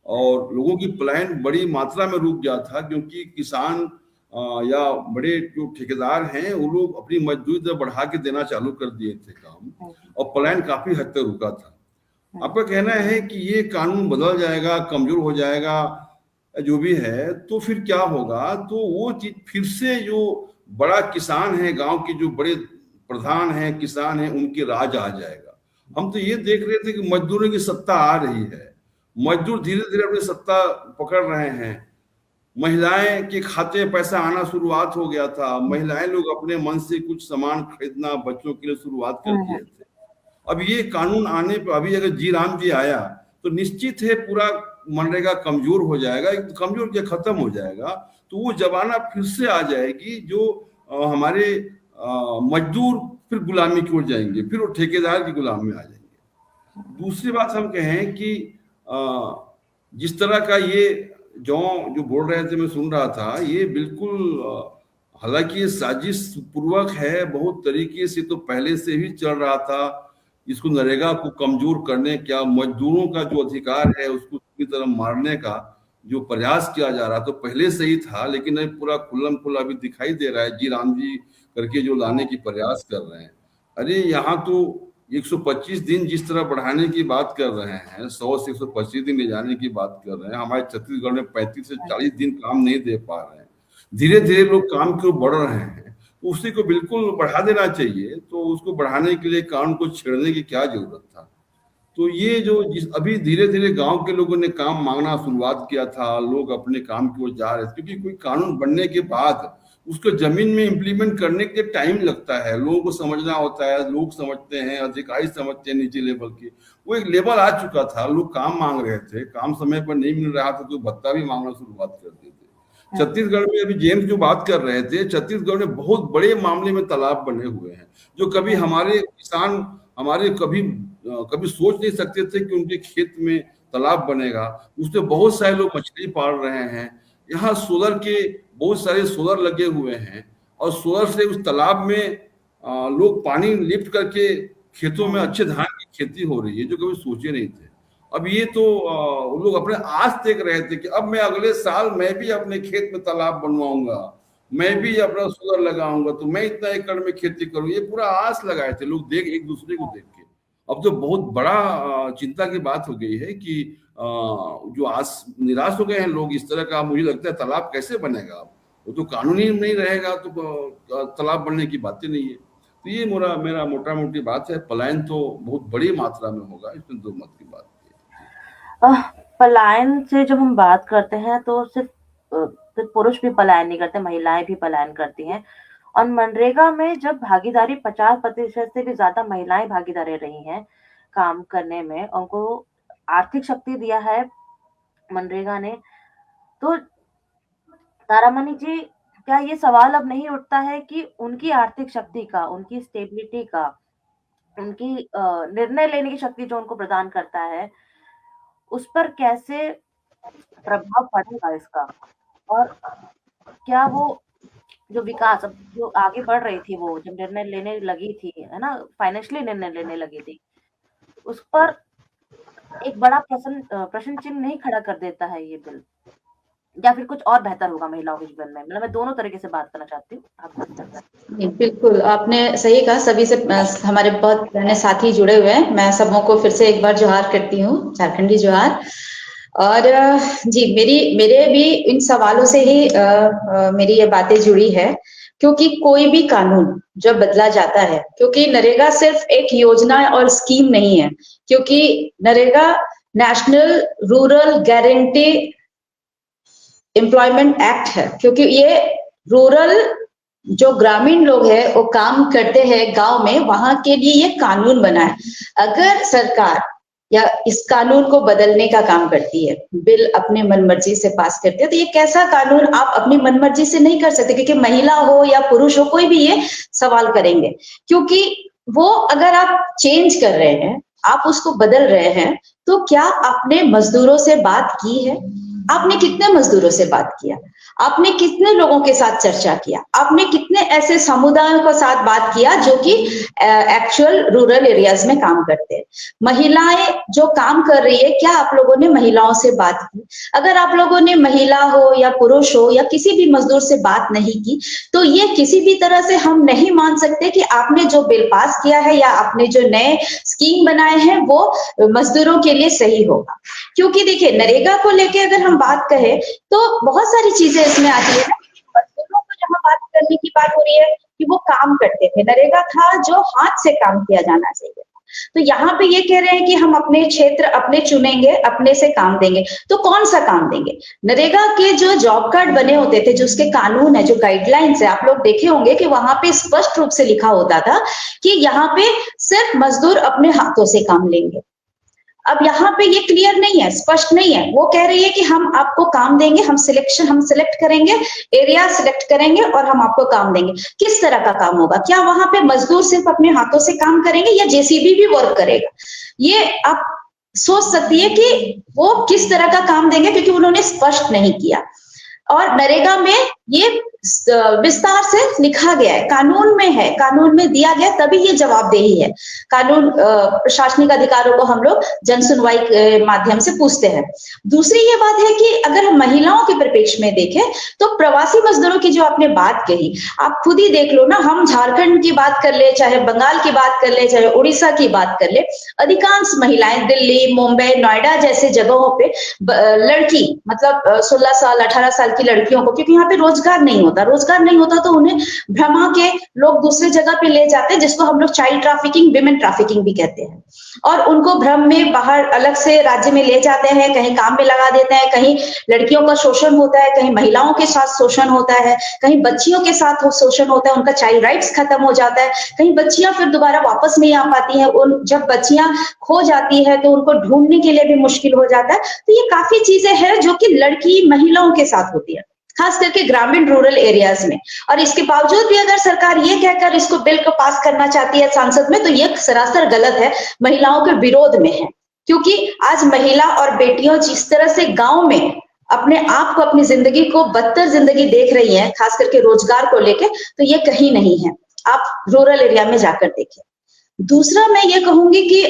और लोगों की पलायन बड़ी मात्रा में रुक गया था, क्योंकि किसान या बड़े जो ठेकेदार हैं वो लोग अपनी मजदूरी दर बढ़ा के देना चालू कर दिए थे काम, और पलायन काफी हद तक रुका था। आपका कहना है कि ये कानून बदल जाएगा, कमजोर हो जाएगा, जो भी है, तो फिर क्या होगा? तो वो चीज फिर से जो बड़ा किसान है, गांव के जो बड़े प्रधान हैं, किसान हैं, उनके राज आ जाएगा। हम तो ये देख रहे थे कि मजदूरों की सत्ता आ रही है, मजदूर धीरे धीरे अपनी सत्ता पकड़ रहे हैं। महिलाएं के खाते में पैसा आना शुरुआत हो गया था, महिलाएं लोग अपने मन से कुछ सामान खरीदना बच्चों के लिए शुरुआत कर दिए थे। अब ये कानून आने पर, अभी अगर जी राम जी आया तो निश्चित है पूरा मनरेगा कमजोर हो जाएगा, कमजोर क्या खत्म हो जाएगा। तो वो जमाना फिर से आ जाएगी जो हमारे मजदूर फिर गुलामी की ओर जाएंगे, फिर वो ठेकेदार की गुलामी में आ जाएंगे। दूसरी बात हम कहें कि जिस तरह का ये जो बोल रहे थे, मैं सुन रहा था, ये बिल्कुल हालांकि ये साजिश पूर्वक है, बहुत तरीके से तो पहले से ही चल रहा था। इसको नरेगा को कमजोर करने, क्या मजदूरों का जो अधिकार है उसको पूरी तरह मारने का जो प्रयास किया जा रहा, तो पहले से ही था, लेकिन अभी पूरा खुल्लम खुल्ला अभी दिखाई दे रहा है। जी राम जी करके जो लाने की प्रयास कर रहे हैं, अरे यहाँ तो 125 दिन जिस तरह बढ़ाने की बात कर रहे हैं, 100 से 125 दिन ले जाने की बात कर रहे हैं। हमारे छत्तीसगढ़ में 35 से 40 दिन काम नहीं दे पा रहे हैं, धीरे धीरे लोग काम की ओर बढ़ रहे हैं, तो उसी को बिल्कुल बढ़ा देना चाहिए। तो उसको बढ़ाने के लिए कानून को छेड़ने की क्या जरूरत था? तो ये जो अभी धीरे धीरे गांव के लोगों ने काम मांगना शुरुआत किया था, लोग अपने काम की ओर जा रहे थे, क्योंकि कोई कानून बनने के बाद उसको जमीन में इम्प्लीमेंट करने के टाइम लगता है, लोगों को समझना होता है, लोग समझते हैं, अधिकारी समझते हैं, नीचे लेवल के। वो एक लेवल आ चुका था, लोग काम मांग रहे थे, काम समय पर नहीं मिल रहा था तो भत्ता भी मांगना शुरुआत कर देते। छत्तीसगढ़ में अभी जेम्स जो बात कर रहे थे, छत्तीसगढ़ में बहुत बड़े मामले में तालाब बने हुए हैं, जो कभी हमारे किसान कभी सोच नहीं सकते थे कि उनके खेत में तालाब बनेगा। उसमें बहुत सारे लोग मछली पाल रहे हैं। यहाँ सोलर के बहुत सारे सोलर लगे हुए हैं, और सोलर से उस तालाब में लोग पानी लिफ्ट करके खेतों में अच्छे धान की खेती हो रही है, जो कभी सोचे नहीं थे। अब ये तो लोग अपने आस देख रहे थे कि अब मैं अगले साल मैं भी अपने खेत में तालाब बनवाऊंगा, मैं भी अपना सोलर लगाऊंगा, तो मैं इतना एकड़ में खेती करूँ, ये पूरा आस लगाए थे लोग, एक दूसरे को देख के। अब तो बहुत बड़ा चिंता की बात हो गई है कि जो निराश हो गए हैं लोग इस तरह का। मुझे लगता है तालाब कैसे बनेगा? वो तो कानूनी नहीं रहेगा तो तालाब बनने की बातें नहीं है। तो ये मेरा मोटा मोटी बात है। पलायन तो बहुत बड़ी मात्रा में होगा, इसमें दो मत की बात है। पलायन से जब हम बात करते हैं तो सिर्फ पुरुष भी पलायन नहीं करते, महिलाएं भी पलायन करती हैं। और मनरेगा में जब भागीदारी 50% से भी ज्यादा महिलाएं भागीदार रही हैं काम करने में, उनको आर्थिक शक्ति दिया है मनरेगा ने, तो तारामणि जी, क्या ये सवाल अब नहीं उठता है कि उनकी आर्थिक शक्ति का, उनकी स्टेबिलिटी का, उनकी निर्णय लेने की शक्ति जो उनको प्रदान करता है, उस पर कैसे प्रभाव पड़ेगा इसका? और क्या वो जो विकास अब जो आगे बढ़ रही थी, वो जब निर्णय लेने लगी थी, है ना, फाइनेंशियली निर्णय लेने लगी थी, उस पर एक बड़ा प्रश्न चिन्ह नहीं खड़ा कर देता है ये बिल, या फिर कुछ और बेहतर होगा महिलाओं के जीवन में? मतलब मैं दोनों तरीके से बात करना चाहती हूँ, आप बिल्कुल आपने सही कहा। सभी से हमारे बहुत पुराने साथी जुड़े हुए हैं, मैं सबों को फिर से एक बार जोहार करती हूँ, झारखंडी जोहार। और जी मेरे भी इन सवालों से ही मेरी ये बातें जुड़ी है, क्योंकि कोई भी कानून जब बदला जाता है, क्योंकि नरेगा सिर्फ एक योजना और स्कीम नहीं है, क्योंकि NREGA national rural guarantee employment act है, क्योंकि ये रूरल जो ग्रामीण लोग हैं वो काम करते हैं गांव में, वहां के लिए ये कानून बना है। अगर सरकार या इस कानून को बदलने का काम करती है, बिल अपने मनमर्जी से पास करती है, तो ये कैसा कानून आप अपनी मनमर्जी से नहीं कर सकते, क्योंकि महिला हो या पुरुष हो कोई भी ये सवाल करेंगे। क्योंकि वो अगर आप चेंज कर रहे हैं, आप उसको बदल रहे हैं, तो क्या आपने मजदूरों से बात की है? आपने कितने मजदूरों से बात किया? आपने कितने लोगों के साथ चर्चा किया? आपने कितने ऐसे समुदायों के साथ बात किया जो कि एक्चुअल रूरल एरियाज में काम करते हैं? महिलाएं जो काम कर रही है, क्या आप लोगों ने महिलाओं से बात की? अगर आप लोगों ने महिला हो या पुरुष हो या किसी भी मजदूर से बात नहीं की, तो ये किसी भी तरह से हम नहीं मान सकते कि आपने जो बिल पास किया है या आपने जो नए स्कीम बनाए हैं वो मजदूरों के लिए सही होगा। क्योंकि देखिए, नरेगा को लेके अगर हम बात कहें तो बहुत सारी चीजें इसमें आती है ना। मजदूरों को जहाँ बात करने की बात हो रही है कि वो काम करते थे, नरेगा था जो हाथ से काम किया जाना चाहिए। तो यहाँ पे ये कह रहे हैं कि हम अपने क्षेत्र अपने चुनेंगे, अपने से काम देंगे। तो कौन सा काम देंगे? नरेगा के जो जॉब कार्ड बने होते थे, जो उसके कानून है, जो गाइडलाइंस है, आप लोग देखे होंगे कि वहां पे स्पष्ट रूप से लिखा होता था कि यहाँ पे सिर्फ मजदूर अपने हाथों से काम लेंगे। अब यहाँ पे ये क्लियर नहीं है, स्पष्ट नहीं है। वो कह रही है कि हम आपको काम देंगे, हम सिलेक्ट करेंगे, एरिया सिलेक्ट करेंगे और हम आपको काम देंगे। किस तरह का काम होगा? क्या वहां पे मजदूर सिर्फ अपने हाथों से काम करेंगे या जेसीबी भी वर्क करेगा? ये आप सोच सकती है कि वो किस तरह का काम देंगे, क्योंकि उन्होंने स्पष्ट नहीं किया। और नरेगा में ये विस्तार से लिखा गया है, कानून में है, कानून में दिया गया, तभी ये जवाबदेही है। कानून प्रशासनिक अधिकारों को हम लोग जन सुनवाई के माध्यम से पूछते हैं। दूसरी ये बात है कि अगर हम महिलाओं के परिप्रेक्ष्य में देखें तो प्रवासी मजदूरों की जो आपने बात कही, आप खुद ही देख लो ना, हम झारखंड की बात कर ले, चाहे बंगाल की बात कर ले, चाहे उड़ीसा की बात कर ले, अधिकांश महिलाएं दिल्ली, मुंबई, नोएडा जैसे जगहों पे लड़की, मतलब 16 साल 18 साल की लड़कियों को, क्योंकि यहाँ पे रोजगार नहीं होता तो उन्हें भ्रमा के लोग दूसरे जगह पे ले जाते हैं, जिसको हम लोग चाइल्ड ट्रैफिकिंग, विमेन ट्रैफिकिंग भी कहते हैं। और उनको भ्रम में बाहर अलग से राज्य में ले जाते हैं, कहीं काम में लगा देते हैं, कहीं लड़कियों का शोषण होता है, कहीं महिलाओं के साथ शोषण होता है, कहीं बच्चियों के साथ शोषण होता है, उनका चाइल्ड राइट्स खत्म हो जाता है, कहीं बच्चियां फिर दोबारा वापस नहीं आ पाती है, जब बच्चियां खो जाती है तो उनको ढूंढने के लिए भी मुश्किल हो जाता है। तो ये काफी चीजें हैं जो कि लड़की महिलाओं के साथ होती है, खास करके ग्रामीण रूरल एरियाज में। और इसके बावजूद भी अगर सरकार ये कहकर इसको बिल को पास करना चाहती है संसद में, तो ये सरासर गलत है, महिलाओं के विरोध में है। क्योंकि आज महिला और बेटियों जिस तरह से गांव में अपने आप को, अपनी जिंदगी को बदतर जिंदगी देख रही हैं, खास करके रोजगार को लेके, तो ये कहीं नहीं है। आप रूरल एरिया में जाकर देखें। दूसरा मैं ये कहूंगी कि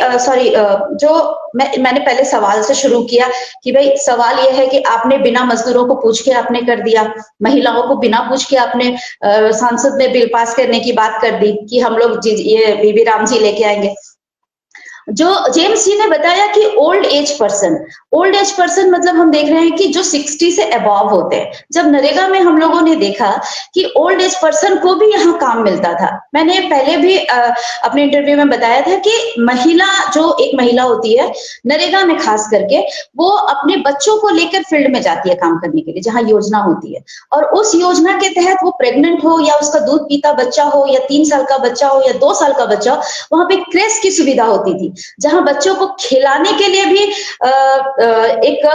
जो मैंने पहले सवाल से शुरू किया कि भाई सवाल ये है कि आपने बिना मजदूरों को पूछ के आपने कर दिया, महिलाओं को बिना पूछ के आपने सांसद में बिल पास करने की बात कर दी कि हम लोग ये बीबी राम जी लेके आएंगे। जो जेम्स जी ने बताया कि ओल्ड एज पर्सन मतलब हम देख रहे हैं कि जो 60 से अबव होते हैं। जब नरेगा में हम लोगों ने देखा कि ओल्ड एज पर्सन को भी यहाँ काम मिलता था। मैंने पहले भी अपने इंटरव्यू में बताया था कि एक महिला होती है नरेगा में, खास करके वो अपने बच्चों को लेकर फील्ड में जाती है काम करने के लिए, जहाँ योजना होती है, और उस योजना के तहत वो प्रेग्नेंट हो या उसका दूध पीता बच्चा हो या 3 साल का बच्चा हो या 2 साल का बच्चा हो, वहां पे क्रेश की सुविधा होती थी, जहां बच्चों को खिलाने के लिए भी एक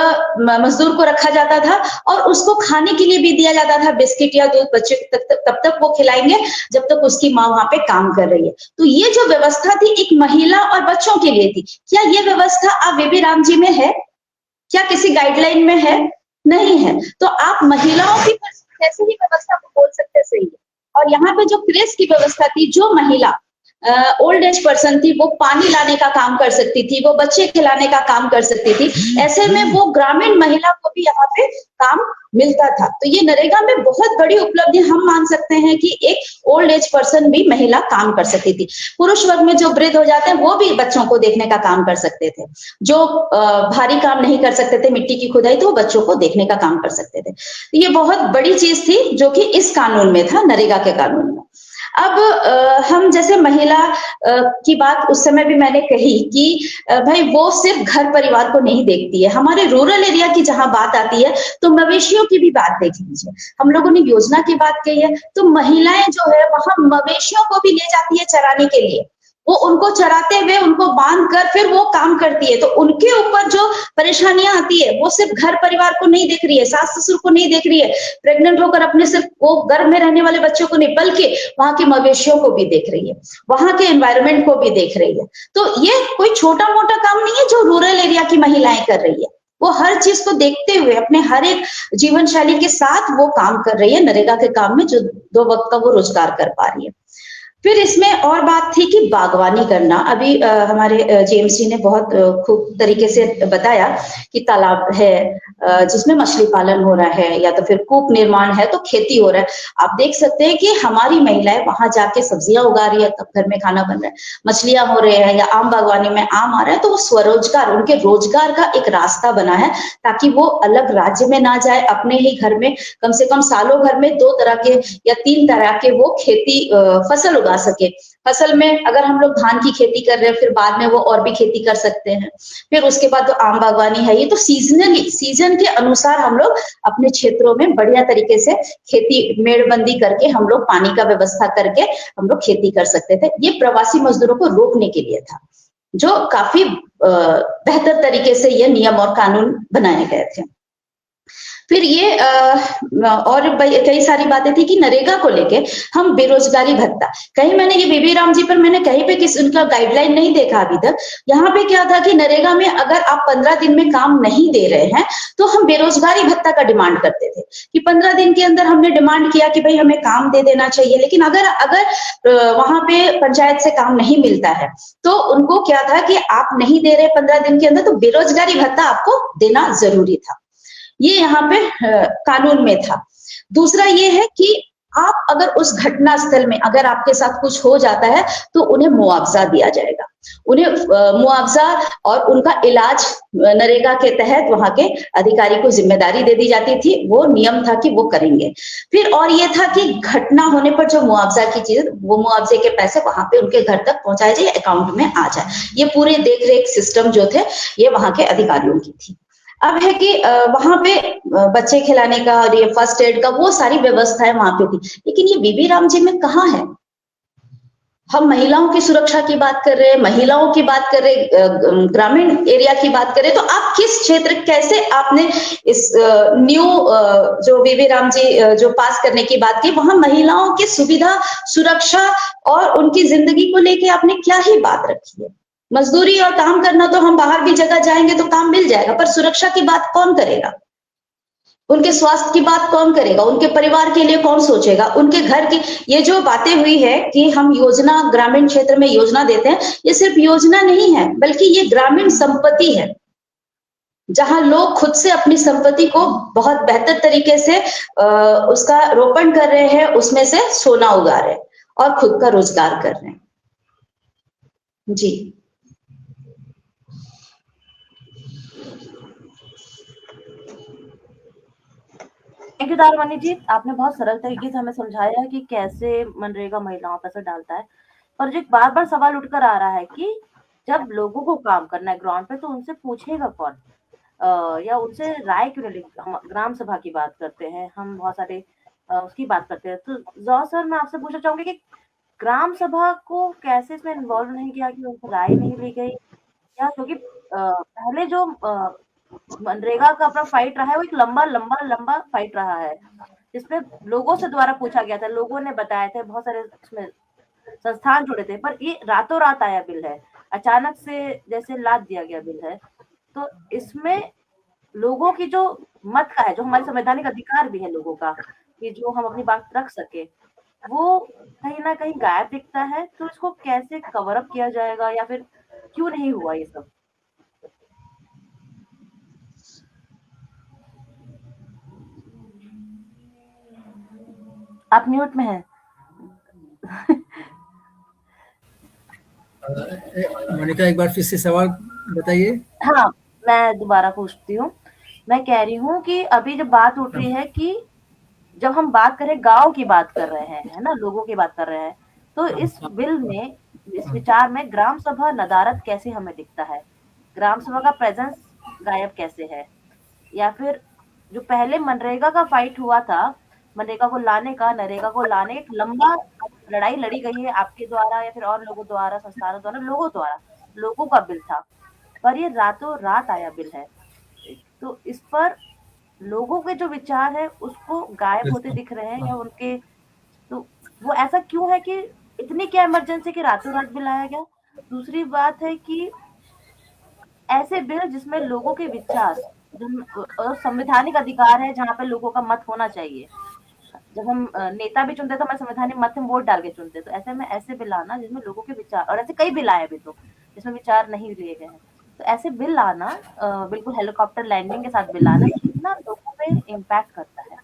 मजदूर को रखा जाता था और उसको खाने के लिए भी दिया जाता था बिस्किट या दूध। बच्चे तब तक वो खिलाएंगे जब तक उसकी माँ वहां पे काम कर रही है। तो ये जो व्यवस्था थी एक महिला और बच्चों के लिए थी। क्या ये व्यवस्था अब बेबी राम जी में है? क्या किसी गाइडलाइन में है? नहीं है। तो आप महिलाओं की कैसे ही व्यवस्था को बोल सकते सही है। और यहाँ पे जो क्रेश की व्यवस्था थी, जो महिला ओल्ड एज पर्सन थी, वो पानी लाने का काम कर सकती थी, वो बच्चे खिलाने का काम कर सकती थी। ऐसे में वो ग्रामीण महिला को भी यहाँ पे काम मिलता था। तो ये नरेगा में बहुत बड़ी उपलब्धि हम मान सकते हैं कि एक ओल्ड एज पर्सन भी महिला काम कर सकती थी। पुरुष वर्ग में जो वृद्ध हो जाते हैं वो भी बच्चों को देखने का काम कर सकते थे। जो भारी काम नहीं कर सकते थे, मिट्टी की खुदाई, तो वो बच्चों को देखने का काम कर सकते थे। तो ये बहुत बड़ी चीज थी जो कि इस कानून में था, नरेगा के कानून में। अब हम जैसे महिला की बात उस समय भी मैंने कही कि भाई वो सिर्फ घर परिवार को नहीं देखती है। हमारे रूरल एरिया की जहां बात आती है तो मवेशियों की भी बात देख लीजिए। हम लोगों ने योजना की बात कही है, तो महिलाएं जो है वहां मवेशियों को भी ले जाती है चराने के लिए। वो उनको चराते हुए उनको बांध कर फिर वो काम करती है। तो उनके ऊपर जो परेशानियां आती है वो सिर्फ घर परिवार को नहीं देख रही है, सास ससुर को नहीं देख रही है, प्रेग्नेंट होकर अपने सिर्फ वो गर्भ में रहने वाले बच्चों को नहीं, बल्कि वहां के मवेशियों को भी देख रही है, वहां के एनवायरनमेंट को भी देख रही है। तो ये कोई छोटा मोटा काम नहीं है जो रूरल एरिया की महिलाएं कर रही है। वो हर चीज को देखते हुए अपने हर एक जीवन शैली के साथ वो काम कर रही है नरेगा के काम में, जो 2 वक्त का वो रोजगार कर पा रही है। फिर इसमें और बात थी कि बागवानी करना। अभी हमारे जेम्स जी ने बहुत खूब तरीके से बताया कि तालाब है जिसमें मछली पालन हो रहा है या तो फिर कूप निर्माण है तो खेती हो रहा है। आप देख सकते हैं कि हमारी महिलाएं वहां जाके सब्जियां उगा रही है, तब घर में खाना बन रहा है, मछलियां हो रहे हैं या आम बागवानी में आम आ रहा है, तो वो स्वरोजगार, उनके रोजगार का एक रास्ता बना है ताकि वो अलग राज्य में ना जाए, अपने ही घर में कम से कम सालों भर में 2 तरह के या 3 तरह के वो खेती फसल उगा सके। फसल में अगर हम लोग धान की खेती कर रहे हैं, फिर बाद में वो और भी खेती कर सकते हैं। फिर उसके बाद तो आम बागवानी है। ये तो सीजनली, सीजन के अनुसार हम लोग अपने क्षेत्रों में बढ़िया तरीके से खेती मेड़बंदी करके हम लोग पानी का व्यवस्था करके हम लोग खेती कर सकते थे। ये प्रवासी मजदूरों को रोकने के लिए था, जो काफी बेहतर तरीके से ये नियम और कानून बनाए गए थे। फिर ये और कई सारी बातें थी कि नरेगा को लेके हम बेरोजगारी भत्ता, कहीं मैंने ये बेबी राम जी पर मैंने कहीं पे किसी उनका गाइडलाइन नहीं देखा अभी तक। यहाँ पे क्या था कि नरेगा में अगर आप 15 दिन में काम नहीं दे रहे हैं तो हम बेरोजगारी भत्ता का डिमांड करते थे कि 15 दिन के अंदर हमने डिमांड किया कि भाई हमें काम दे देना चाहिए। लेकिन अगर वहां पे पंचायत से काम नहीं मिलता है तो उनको क्या था कि आप नहीं दे रहे 15 दिन के अंदर, तो बेरोजगारी भत्ता आपको देना जरूरी था। ये यहाँ पे कानून में था। दूसरा ये है कि आप अगर उस घटना स्थल में अगर आपके साथ कुछ हो जाता है तो उन्हें मुआवजा दिया जाएगा। उन्हें मुआवजा और उनका इलाज नरेगा के तहत वहां के अधिकारी को जिम्मेदारी दे दी जाती थी। वो नियम था कि वो करेंगे। फिर और ये था कि घटना होने पर जो मुआवजा की चीज, वो मुआवजे के पैसे वहां पे उनके घर तक पहुंचाए जाए, अकाउंट में आ जाए। ये पूरे देख रेख सिस्टम जो थे ये वहां के अधिकारियों की थी। अब है कि वहां पे बच्चे खिलाने का और ये फर्स्ट एड का वो सारी व्यवस्थाएं वहां पे थी। लेकिन ये बेबी राम जी में कहाँ है? हम महिलाओं की सुरक्षा की बात कर रहे हैं, महिलाओं की बात कर रहे हैं, ग्रामीण एरिया की बात कर रहे हैं। तो आप किस क्षेत्र, कैसे आपने इस न्यू जो बेबी राम जी जो पास करने की बात की, वहां महिलाओं की सुविधा, सुरक्षा और उनकी जिंदगी को लेके आपने क्या ही बात रखी है? मजदूरी और काम करना तो हम बाहर भी जगह जाएंगे तो काम मिल जाएगा, पर सुरक्षा की बात कौन करेगा? उनके स्वास्थ्य की बात कौन करेगा? उनके परिवार के लिए कौन सोचेगा? उनके घर की ये जो बातें हुई है कि हम योजना ग्रामीण क्षेत्र में योजना देते हैं, ये सिर्फ योजना नहीं है बल्कि ये ग्रामीण संपत्ति है, जहां लोग खुद से अपनी संपत्ति को बहुत बेहतर तरीके से उसका रोपण कर रहे हैं, उसमें से सोना उगा रहे हैं और खुद का रोजगार कर रहे हैं। जी थैंक यू दारवानी जी, आपने बहुत सरल तरीके से हमें समझाया कि कैसे मनरेगा महिलाओं पर असर डालता है। पर जो एक बार-बार सवाल उठकर आ रहा है कि जब लोगों को काम करना है ग्राउंड पे तो उनसे पूछेगा कौन? या उनसे राय क्यों नहीं लेंगे? हम ग्राम सभा की बात करते हैं, हम बहुत सारे उसकी बात करते हैं। तो ज़ौ सर मैं आपसे पूछना चाहूँगी कि ग्राम सभा को कैसे इसमें इन्वॉल्व नहीं किया कि उनसे राय नहीं ली गई? या क्योंकि पहले जो मनरेगा का अपना फाइट रहा है वो एक लंबा फाइट रहा है, जिसमें लोगों से द्वारा पूछा गया था, लोगों ने बताए थे, बहुत सारे उसमें संस्थान जुड़े थे, पर ये रातों रात आया बिल है, अचानक से जैसे लाद दिया गया बिल है। तो इसमें लोगों की जो मत का है, जो हमारे संवैधानिक अधिकार भी है लोगों का, कि जो हम अपनी बात रख सके, वो कहीं ना कहीं गायब दिखता है। तो इसको कैसे कवर अप किया जाएगा या फिर क्यों नहीं हुआ ये सब? आप म्यूट में हैं। मोनिका एक बार फिर से सवाल बताइए। हाँ, मैं दोबारा पूछती हूँ। मैं कह रही हूँ कि अभी जब बात उठ रही है कि जब हम बात करें गांव की बात कर रहे हैं, है ना, लोगों की बात कर रहे हैं, तो इस बिल में, इस विचार में ग्राम सभा नदारद कैसे हमें दिखता है? ग्राम सभा का प्रेजेंस गायब कैसे है? या फिर जो पहले मनरेगा का फाइट हुआ था, मनरेगा को लाने का, नरेगा को लाने, एक लंबा लड़ाई लड़ी गई है आपके द्वारा या फिर और लोगों द्वारा, संस्थानों द्वारा, लोगों द्वारा, लोगों का बिल था, पर ये रातों रात आया बिल है। तो इस पर लोगों के जो विचार है उसको गायब होते दिख रहे हैं या उनके, तो वो ऐसा क्यों है कि इतनी क्या इमरजेंसी कि रातों रात बिल आया गया? दूसरी बात है कि ऐसे बिल जिसमें लोगों के विचार और संवैधानिक अधिकार है, जहाँ पे लोगों का मत होना चाहिए। जब हम नेता भी चुनते तो हमारे संवैधानिक मत हम वोट डाल के चुनते, तो ऐसे में ऐसे बिल आना जिसमें लोगों के विचार, और ऐसे कई बिल आए भी तो जिसमें विचार नहीं लिए गए हैं, तो ऐसे बिल आना, बिल्कुल हेलीकॉप्टर लैंडिंग के साथ बिल आना, कितना लोगों पे इम्पैक्ट करता है?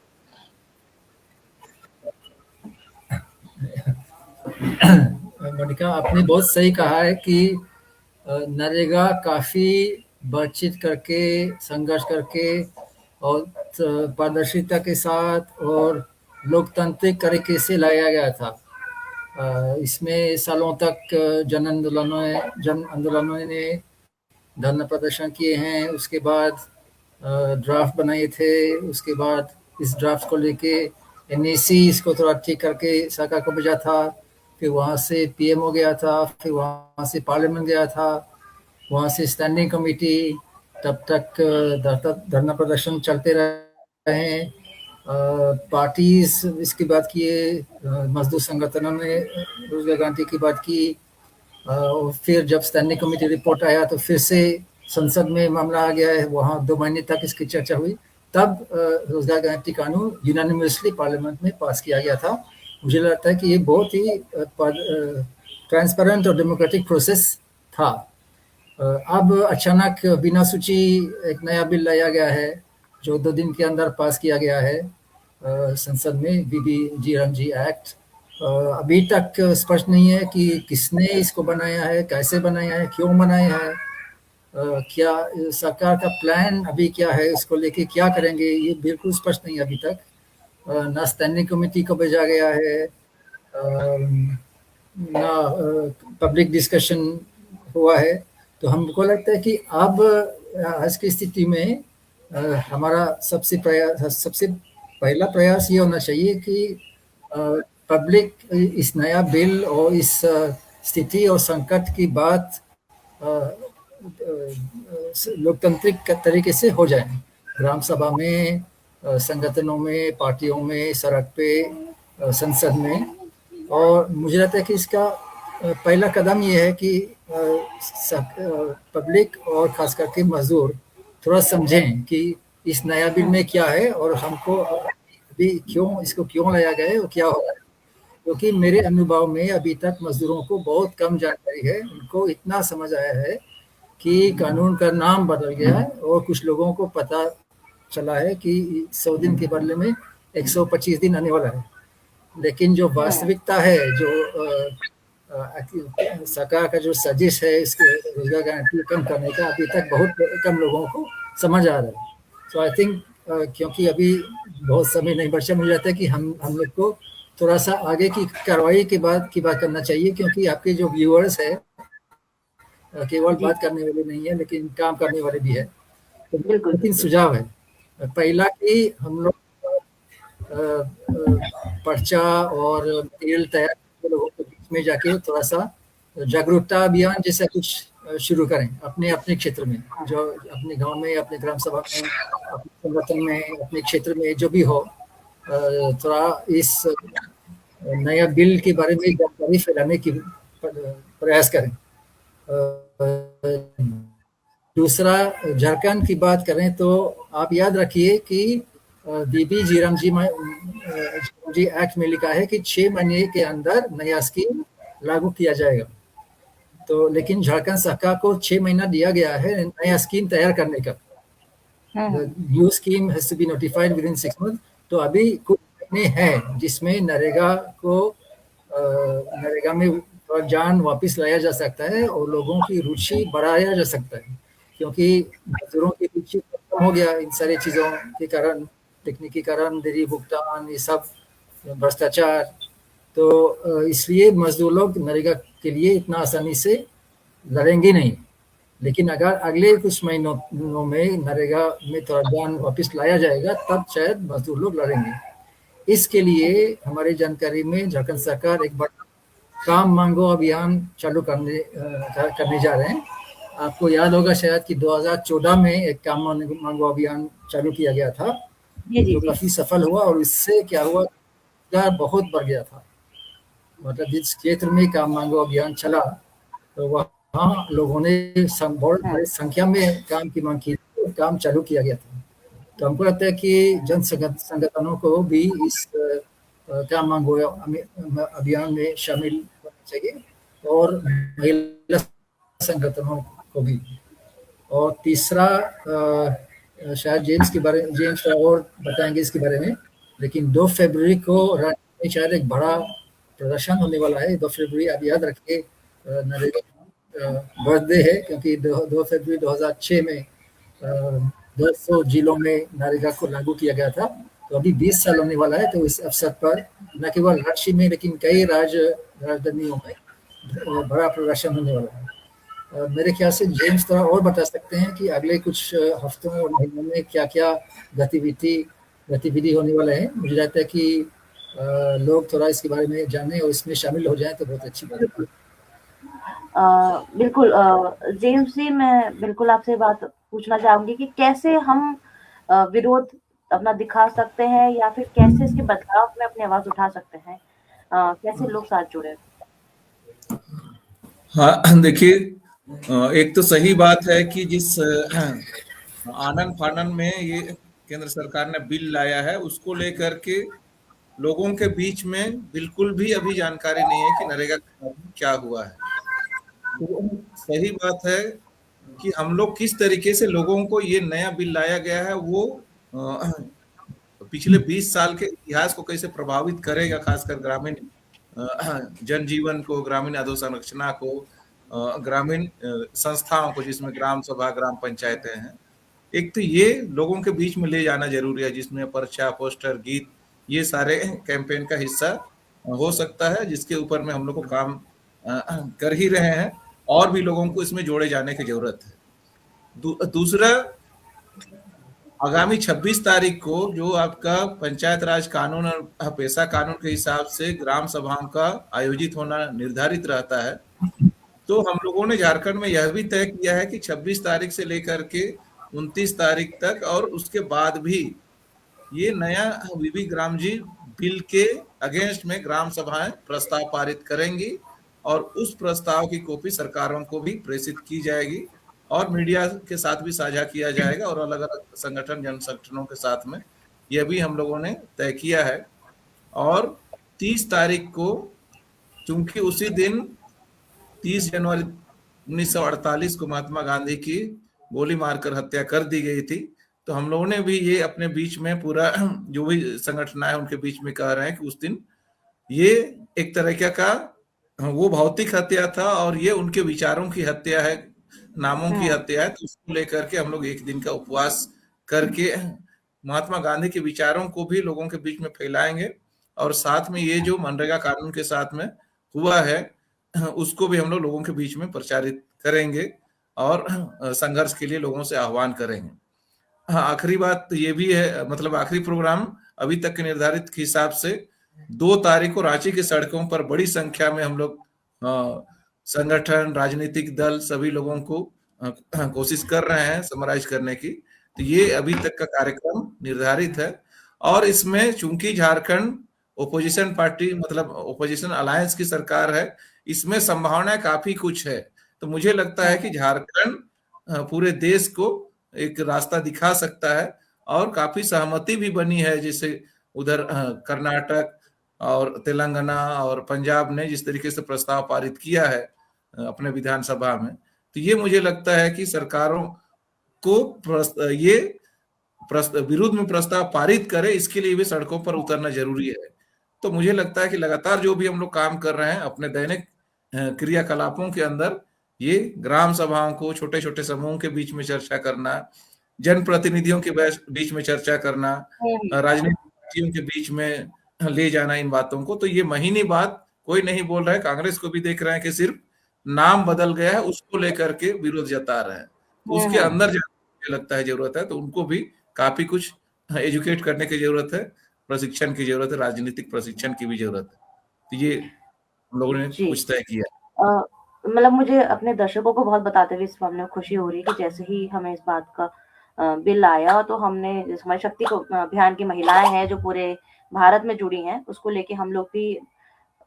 मोनिका आपने बहुत सही कहा है कि नरेगा काफ़ी बातचीत करके, संघर्ष करके और पारदर्शिता के साथ और लोकतांत्रिक तरीके से लाया गया था। इसमें सालों तक जन आंदोलनों ने धरना प्रदर्शन किए हैं, उसके बाद ड्राफ्ट बनाए थे, उसके बाद इस ड्राफ्ट को लेके NEC इसको थोड़ा ठीक करके सरकार को भेजा था, फिर वहाँ से PMO गया था, फिर वहाँ से पार्लियामेंट गया था, वहाँ से स्टैंडिंग कमेटी, तब तक धरना प्रदर्शन चलते रहे। पार्टीज इसकी बात किए, मजदूर संगठनों ने रोजगार गारंटी की बात की, और फिर जब स्टैंडिंग कमेटी रिपोर्ट आया तो फिर से संसद में मामला आ गया है, वहाँ 2 महीने तक इसकी चर्चा हुई, तब रोजगार गारंटी कानून यूनानिमसली पार्लियामेंट में पास किया गया था। मुझे लगता है कि ये बहुत ही ट्रांसपेरेंट और डेमोक्रेटिक प्रोसेस था। अब अचानक बिना सूची एक नया बिल लाया गया है जो 2 दिन के अंदर पास किया गया है संसद में, BBG रामजी एक्ट। अभी तक स्पष्ट नहीं है कि किसने इसको बनाया है, कैसे बनाया है, क्यों बनाया है, क्या सरकार का प्लान अभी क्या है, उसको लेके क्या करेंगे, ये बिल्कुल स्पष्ट नहीं है अभी तक। ना स्टैंडिंग कमेटी को भेजा गया है, ना पब्लिक डिस्कशन हुआ है। तो हमको लगता है कि अब आज की स्थिति में हमारा सबसे पहला प्रयास ये होना चाहिए कि पब्लिक इस नया बिल और इस स्थिति और संकट की बात लोकतांत्रिक तरीके से हो जाए, ग्राम सभा में, संगठनों में, पार्टियों में, सड़क पे, संसद में। और मुझे लगता है कि इसका पहला कदम ये है कि पब्लिक और खास करके मजदूर थोड़ा समझें कि इस नया बिल में क्या है और हमको अभी क्यों लाया गया है और क्या हो रहा है। क्योंकि मेरे अनुभव में अभी तक मजदूरों को बहुत कम जानकारी है। उनको इतना समझ आया है कि कानून का नाम बदल गया है और कुछ लोगों को पता चला है कि 100 दिन के बदले में 125 दिन आने वाला है। लेकिन जो वास्तविकता है, जो सरकार का जो साजिश है इसके रोजगार गारंटी कम करने का, अभी तक बहुत कम लोगों को समझ आ रहा है। सो आई थिंक क्योंकि अभी बहुत समय नहीं बचा, मुझे लगता है कि हम लोग को थोड़ा सा आगे की कार्रवाई के बाद की बात करना चाहिए, क्योंकि आपके जो व्यूअर्स है केवल बात करने वाले नहीं है लेकिन काम करने वाले भी है। तो बिल्कुल 3 सुझाव है। पहला कि हम लोग पर्चा और मटेरियल तैयार करके लोगों के बीच में जाके थोड़ा सा जागरूकता अभियान जैसा कुछ शुरू करें अपने अपने क्षेत्र में, जो अपने गांव में, अपने ग्राम सभा में, अपने संगठन में, अपने क्षेत्र में जो भी हो, थोड़ा इस नया बिल के बारे में जानकारी फैलाने की प्रयास करें। दूसरा, झारखंड की बात करें तो आप याद रखिए कि बीबी जीराम जी एक्ट में लिखा है कि 6 महीने के अंदर नया स्कीम लागू किया जाएगा। तो लेकिन झारखंड सरकार को 6 महीना दिया गया है नया स्कीम तैयार करने का। New scheme has to be notified within 6 month. तो अभी कुछ महीने हैं जिसमें नरेगा में जान वापस लाया जा सकता है और लोगों की रुचि बढ़ाया जा सकता है, क्योंकि मजदूरों की रुचि कम हो गया इन सारी चीज़ों के कारण, तकनीकीकरण, देरी भुगतान, ये सब भ्रष्टाचार। तो इसलिए मजदूर लोग नरेगा के लिए इतना आसानी से लड़ेंगे नहीं। लेकिन अगर अगले कुछ महीनों में नरेगा में थोड़ा जान वापस लाया जाएगा तब शायद मजदूर लोग लड़ेंगे। इसके लिए हमारी जानकारी में झारखंड सरकार एक बड़ा काम मांगो अभियान चालू करने जा रहे हैं। आपको याद होगा शायद कि 2014 में एक काम मांगो अभियान चालू किया गया था, जो काफी सफल हुआ और इससे क्या हुआ, बहुत बढ़ गया था। मतलब जिस क्षेत्र में काम मांगो अभियान चला तो वहाँ लोगों ने बहुत बड़ी संख्या में काम की मांग की, काम चालू किया गया था। तो हमको लगता है कि जन संगठनों को भी इस काम मांगो अभियान में शामिल होना चाहिए और महिला संगठनों को भी। और तीसरा, शायद जेम्स और बताएंगे इसके बारे में, लेकिन 2 फरवरी को राज्य में शायद एक बड़ा प्रदर्शन होने वाला है। 2 फरवरी आप याद रखिए, नरेगा बर्थडे है, क्योंकि 2 फरवरी 2006 में 200 जिलों में नरेगा को लागू किया गया था। तो अभी 20 साल होने वाला है। तो इस अवसर पर न केवल राज्य में लेकिन कई राजधानियों में बड़ा प्रदर्शन होने वाला है। मेरे ख्याल से जेम्स थोड़ा और बता सकते हैं कि अगले कुछ हफ्तों और महीनों में क्या क्या गतिविधि होने वाला है। मुझे लगता है कि लोग थोड़ा इसके बारे में जाने और इसमें शामिल हो जाएं तो बहुत अच्छी बात है। बिल्कुल जेम्स जी, मैं बिल्कुल आपसे बात पूछना चाहूंगी कि कैसे हम विरोध अपना दिखा सकते हैं या फिर कैसे इसके बदलाव में अपनी आवाज उठा सकते हैं, कैसे लोग साथ जुड़े। हाँ, देखिए, एक तो सही बात है कि जिस आनन फानन में ये केंद्र सरकार ने बिल लाया है उसको लेकर के लोगों के बीच में बिल्कुल भी अभी जानकारी नहीं है कि नरेगा क्या हुआ है। तो सही बात है कि हम लोग किस तरीके से लोगों को ये नया बिल लाया गया है वो पिछले 20 साल के इतिहास को कैसे प्रभावित करेगा, खासकर ग्रामीण जनजीवन को, ग्रामीण अधोसंरचना को, ग्रामीण संस्थाओं को जिसमें ग्राम सभा, ग्राम पंचायतें हैं। एक तो ये लोगों के बीच में ले जाना जरूरी है, जिसमें पर्चा, पोस्टर, गीत, ये सारे कैंपेन का हिस्सा हो सकता है, जिसके ऊपर में हम लोग को काम कर ही रहे हैं और भी लोगों को इसमें जोड़े जाने की जरूरत है। दूसरा, आगामी 26 तारीख को जो आपका पंचायत राज कानून और पेशा कानून के हिसाब से ग्राम सभाओं का आयोजित होना निर्धारित रहता है। तो हम लोगों ने झारखंड में यह भी तय किया है कि 26 तारीख से लेकर के 29 तारीख तक और उसके बाद भी ये नया बीबी ग्राम जी बिल के अगेंस्ट में ग्राम सभाएं प्रस्ताव पारित करेंगी और उस प्रस्ताव की कॉपी सरकारों को भी प्रेषित की जाएगी और मीडिया के साथ भी साझा किया जाएगा और अलग अलग संगठन, जन संगठनों के साथ में यह भी हम लोगों ने तय किया है। और 30 तारीख को, चूंकि उसी दिन 30 जनवरी 1948 को महात्मा गांधी की गोली मारकर हत्या कर दी गई थी, तो हम लोगों ने भी ये अपने बीच में पूरा जो भी संगठन है उनके बीच में कह रहे हैं कि उस दिन ये एक तरह का वो भौतिक हत्या था और ये उनके विचारों की हत्या है, नामों की हत्या है। तो उसको लेकर के हम लोग एक दिन का उपवास करके महात्मा गांधी के विचारों को भी लोगों के बीच में फैलाएंगे, और साथ में ये जो मनरेगा कानून के साथ में हुआ है उसको भी हम लोग लोगों के बीच में प्रचारित करेंगे और संघर्ष के लिए लोगों से आह्वान करेंगे। हाँ, आखिरी बात ये भी है, मतलब आखिरी प्रोग्राम अभी तक के निर्धारित के हिसाब से 2 तारीख को रांची की सड़कों पर बड़ी संख्या में हम लोग संगठन, राजनीतिक दल, सभी लोगों को कोशिश कर रहे हैं समराइज करने की। तो ये अभी तक का कार्यक्रम निर्धारित है, और इसमें चूंकि झारखंड ओपोजिशन पार्टी, मतलब ओपोजिशन अलायंस की सरकार है, इसमें संभावनाएं काफी कुछ है। तो मुझे लगता है कि झारखंड पूरे देश को एक रास्ता दिखा सकता है, और काफी सहमति भी बनी है, जैसे उधर कर्नाटक और तेलंगाना और पंजाब ने जिस तरीके से प्रस्ताव पारित किया है अपने विधानसभा में, तो ये मुझे लगता है कि सरकारों को ये विरोध में प्रस्ताव पारित करे, इसके लिए भी सड़कों पर उतरना जरूरी है। तो मुझे लगता है कि लगातार जो भी हम लोग काम कर रहे हैं अपने दैनिक क्रियाकलापों के अंदर, ये ग्राम सभाओं को छोटे छोटे समूहों के बीच में चर्चा करना, जनप्रतिनिधियों के बीच में चर्चा करना, राजनीतिक पार्टियों के बीच में ले जाना इन बातों को, तो ये महीने बाद कोई नहीं बोल रहा है। कांग्रेस को भी देख रहे हैं कि सिर्फ नाम बदल गया है, उसको लेकर के विरोध जता रहे हैं, तो उसके अंदर मुझे लगता है जरूरत है, तो उनको भी काफी कुछ एजुकेट करने की जरूरत है, प्रशिक्षण की जरूरत है, राजनीतिक प्रशिक्षण की भी जरूरत है। तो ये हम लोगों ने कुछ तय किया। मतलब मुझे अपने दर्शकों को बहुत बताते हुए इस मामले में खुशी हो रही है कि जैसे ही हमें इस बात का बिल आया, तो हमने हमारी शक्ति को अभियान की महिलाएं हैं जो पूरे भारत में जुड़ी हैं, उसको लेके हम लोग भी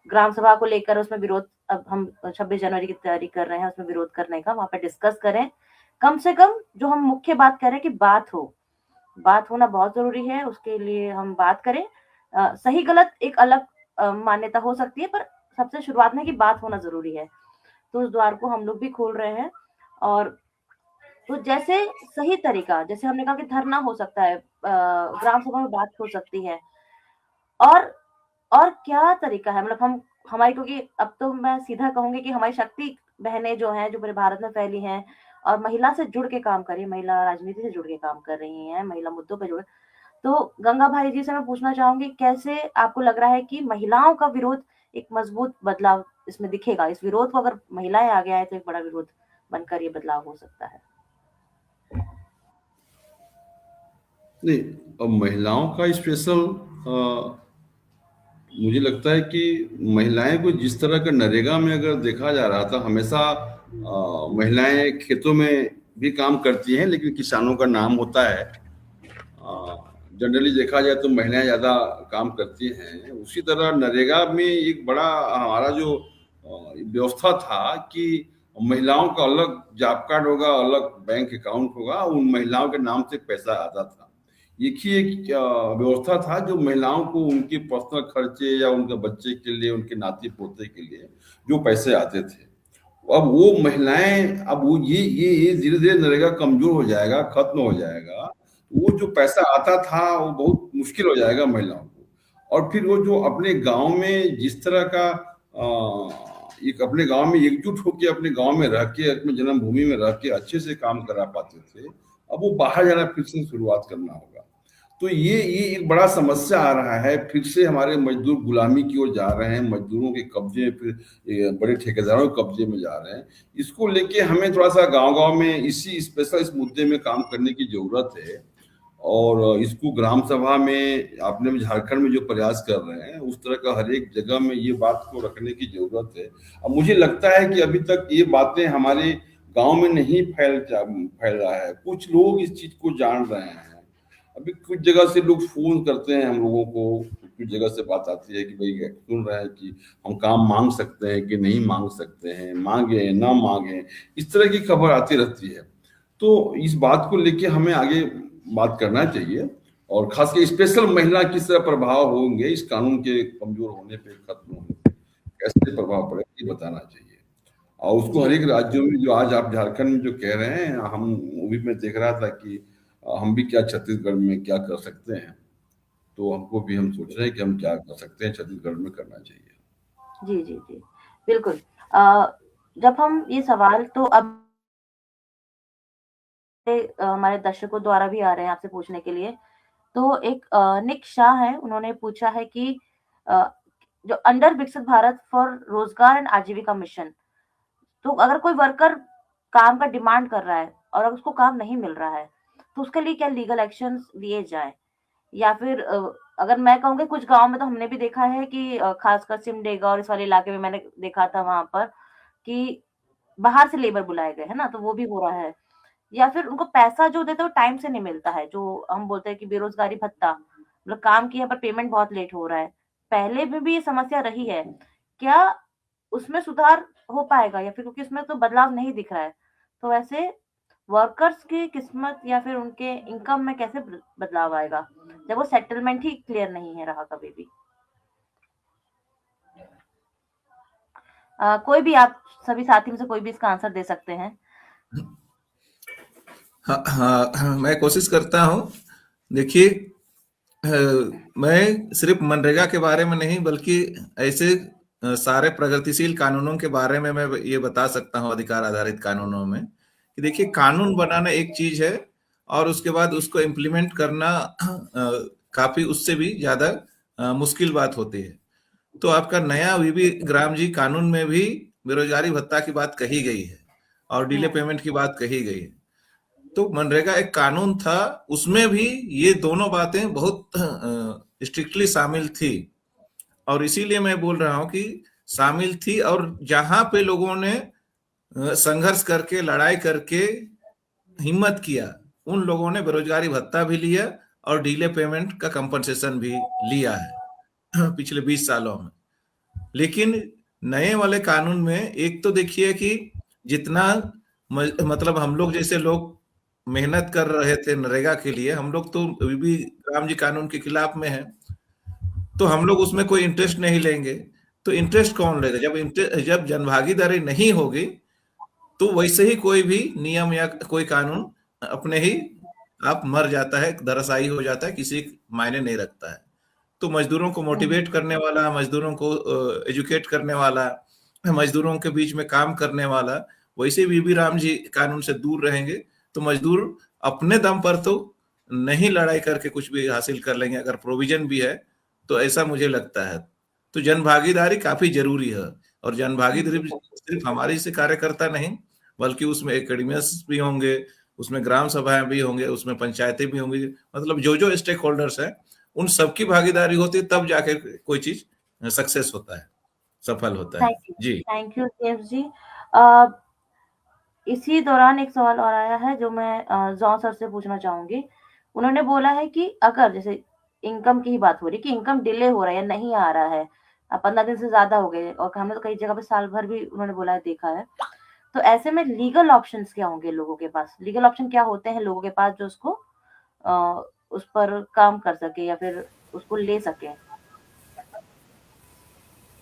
ग्राम सभा को लेकर उसमें विरोध, अब हम 26 जनवरी की तैयारी कर रहे हैं उसमें विरोध करने का, वहां पे डिस्कस करें। कम से कम जो हम मुख्य बात करें कि बात होना बहुत जरूरी है, उसके लिए हम बात करें। सही गलत एक अलग मान्यता हो सकती है, पर सबसे शुरुआत में कि बात होना जरूरी है, तो उस द्वार को हम लोग भी खोल रहे हैं। और तो जैसे सही तरीका, जैसे हमने कहा कि धरना हो सकता है, ग्राम सभा में बात हो सकती है, और क्या तरीका है, मतलब हमारी, क्योंकि अब तो मैं सीधा कहूंगी कि हमारी शक्ति बहनें जो हैं, जो पूरे भारत में फैली हैं और महिला से जुड़ के काम कर रही है, महिला राजनीति से जुड़ के काम कर रही हैं, महिला मुद्दों पे जुड़। तो गंगा भाई जी से मैं पूछना चाहूंगी, कैसे आपको लग रहा है कि महिलाओं का विरोध एक मजबूत बदलाव इसमें दिखेगा? इस विरोध को अगर महिलाएं आगे आए तो एक बड़ा विरोध बनकर ये बदलाव हो सकता है। नहीं, अब महिलाओं का स्पेशल मुझे लगता है कि महिलाएं को जिस तरह का नरेगा में अगर देखा जा रहा था, हमेशा महिलाएं खेतों में भी काम करती हैं, लेकिन किसानों का नाम होता है। जनरली देखा जाए तो महिलाएं ज्यादा काम करती हैं। उसी तरह नरेगा में एक बड़ा हमारा जो व्यवस्था था कि महिलाओं का अलग जॉब कार्ड होगा, अलग बैंक अकाउंट होगा, उन महिलाओं के नाम से पैसा आता था। एक ही एक व्यवस्था था जो महिलाओं को उनके पर्सनल खर्चे या उनके बच्चे के लिए, उनके नाती पोते के लिए जो पैसे आते थे। अब वो महिलाएं, अब वो ये धीरे धीरे नरेगा कमजोर हो जाएगा, खत्म हो जाएगा। वो जो पैसा आता था वो बहुत मुश्किल हो जाएगा महिलाओं को। और फिर वो जो अपने गांव में जिस तरह का एक अपने गांव में एकजुट होकर अपने गांव में रह के, अपने जन्मभूमि में रह के अच्छे से काम करा पाते थे, अब वो बाहर जाना फिर से शुरुआत करना होगा। तो ये एक बड़ा समस्या आ रहा है। फिर से हमारे मजदूर गुलामी की ओर जा रहे हैं, मजदूरों के कब्जे, फिर बड़े ठेकेदारों के कब्जे में जा रहे हैं। इसको लेके हमें थोड़ा सा गांव-गांव में इस मुद्दे में काम करने की जरूरत है। और इसको ग्राम सभा में आपने झारखंड में जो प्रयास कर रहे हैं, उस तरह का हर एक जगह में ये बात को रखने की जरूरत है। अब मुझे लगता है कि अभी तक ये बातें हमारे गांव में नहीं फैल रहा है। कुछ लोग इस चीज को जान रहे हैं। अभी कुछ जगह से लोग फोन करते हैं हम लोगों को, कुछ जगह से बात आती है कि भाई सुन रहे हैं कि हम काम मांग सकते हैं कि नहीं मांग सकते हैं, मांगे ना मांगे, इस तरह की खबर आती रहती है। तो इस बात को लेके हमें आगे बात करना चाहिए, और खासकर स्पेशल महिला किस तरह प्रभाव होंगे इस कानून के कमजोर होने पे, खत्म होने पे कैसे प्रभाव पड़ेगा ये बताना चाहिए। और उसको हर एक राज्यों में, जो आज आप झारखंड में जो कह रहे हैं, हम वो भी मैं देख रहा था कि हम भी क्या छत्तीसगढ़ में क्या कर सकते हैं, तो हमको भी हम सोच रहे हैं कि हम क्या कर सकते हैं, छत्तीसगढ़ में करना चाहिए। जी जी जी बिल्कुल। जब हम ये सवाल, तो अब हमारे दर्शकों द्वारा भी आ रहे हैं आपसे पूछने के लिए तो एक निक शाह है, उन्होंने पूछा है कि जो अंडर विकसित भारत फॉर रोजगार एंड आजीविका मिशन, तो अगर कोई वर्कर काम का डिमांड कर रहा है और अगर उसको काम नहीं मिल रहा है, तो उसके लिए क्या लीगल एक्शंस लिए जाएँ? या फिर अगर मैं कहूँगी कुछ गाँव में तो हमने भी देखा है कि खासकर सिमडेगा और इस वाले इलाके में मैंने देखा था वहाँ पर कि बाहर से लेबर बुलाए गए, है ना? तो वो भी हो रहा है। या फिर उनको पैसा जो देते हैं वो टाइम से नहीं मिलता है, जो हम बोलते हैं कि बेरोज़गारी भत्ता, मतलब काम किया पर पेमेंट बहुत लेट हो रहा है। पहले में भी ये समस्या रही है। क्या उसमें सुधार हो पाएगा या फिर क्योंकि उसमें तो बदलाव नहीं दिख रहा है। तो ऐसे वर्कर्स की किस्मत या फिर उनके इनकम में कैसे बदलाव आएगा, जब वो सेटलमेंट ही क्लियर नहीं है रहा कभी भी? कोई भी आप सभी साथी में से कोई भी इसका आंसर दे सकते हैं। हाँ, मैं कोशिश करता हूँ। देखिए, मैं सिर्फ मनरेगा के बारे में नहीं बल्कि ऐसे सारे प्रगतिशील कानूनों के बारे में मैं ये बता सकता हूँ, अधिकार आधारित कानूनों में, कि देखिए कानून बनाना एक चीज है और उसके बाद उसको इम्प्लीमेंट करना काफी उससे भी ज्यादा मुश्किल बात होती है। तो आपका नया वीबी ग्राम जी कानून में भी बेरोजगारी भत्ता की बात कही गई है और डिले पेमेंट की बात कही गई है। तो मनरेगा एक कानून था, उसमें भी ये दोनों बातें बहुत स्ट्रिक्टली शामिल थी और इसीलिए मैं बोल रहा हूं कि शामिल थी और जहां पे लोगों ने संघर्ष करके लड़ाई करके हिम्मत किया, उन लोगों ने बेरोजगारी भत्ता भी लिया और डिले पेमेंट का कंपनसेशन भी लिया है पिछले 20 सालों में। लेकिन नए वाले कानून में एक तो देखिए कि जितना मतलब हम लोग जैसे लोग मेहनत कर रहे थे नरेगा के लिए, हम लोग तो वीबी राम जी कानून के खिलाफ में हैं, तो हम लोग उसमें कोई इंटरेस्ट नहीं लेंगे। तो इंटरेस्ट कौन लेगा? जब जनभागीदारी नहीं होगी तो वैसे ही कोई भी नियम या कोई कानून अपने ही आप मर जाता है, धराशायी हो जाता है, किसी मायने नहीं रखता है। तो मजदूरों को मोटिवेट करने वाला, मजदूरों को एजुकेट करने वाला, मजदूरों के बीच में काम करने वाला, वैसे वीबी राम जी कानून से दूर रहेंगे तो मजदूर अपने दम पर तो नहीं लड़ाई करके कुछ भी हासिल कर लेंगे, अगर प्रोविजन भी है तो ऐसा मुझे लगता है। तो जन भागीदारी काफी जरूरी है और जन भागीदारी सिर्फ हमारी से कार्यकर्ता नहीं बल्कि उसमें एकेडमियस भी होंगे, उसमें ग्राम सभाएं भी होंगे, उसमें पंचायतें भी होंगी, मतलब जो स्टेक होल्डर्स हैं उन सबकी भागीदारी होती है, तब जाके कोई चीज सक्सेस होता है, सफल होता है। जी थैंक यू जेम्स जी। इसी दौरान एक सवाल और आया है जो मैं जॉन सर से पूछना चाहूंगी। उन्होंने बोला है कि अगर जैसे इनकम की ही बात हो रही कि इनकम डिले हो रहा है या नहीं आ रहा है, 15 दिन से ज्यादा हो गए और हमने तो कई जगह पे साल भर भी उन्होंने बोला है, देखा है, तो ऐसे में लीगल ऑप्शंस क्या होंगे लोगों के पास? लीगल ऑप्शन क्या होते हैं लोगों के पास जो उसको उस पर काम कर सके या फिर उसको ले सके?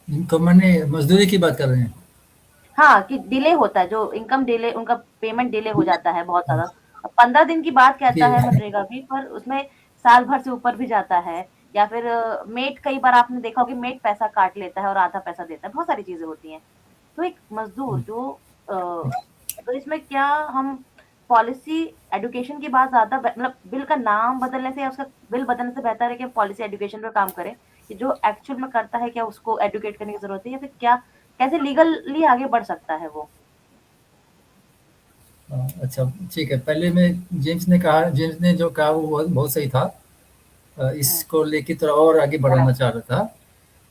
इनकम माने मजदूरी की बात कर रहे हैं? हाँ, कि डिले होता है, जो इनकम डिले, उनका पेमेंट डिले हो जाता है बहुत ज्यादा। 15 दिन की बात कहता है मनरेगा भी, पर उसमें साल भर से ऊपर भी जाता है। या फिर मेट, कई बार आपने देखा होगा मेट पैसा काट लेता है और आधा पैसा देता है, बहुत सारी चीजें होती हैं। तो एक मजदूर जो तो इसमें क्या हम पॉलिसी एजुकेशन की बात ज्यादा, मतलब बिल का नाम बदलने से या उसका बिल बदलने से बेहतर है कि पॉलिसी एजुकेशन पर काम करें कि जो एक्चुअल में करता है क्या उसको एडुकेट करने की जरूरत है, या फिर क्या कैसे लीगली आगे बढ़ सकता है वो? अच्छा ठीक है, पहले में जेम्स ने जो कहा वो बहुत सही था। इसको लेके थोड़ा और आगे बढ़ाना चाह रहा था।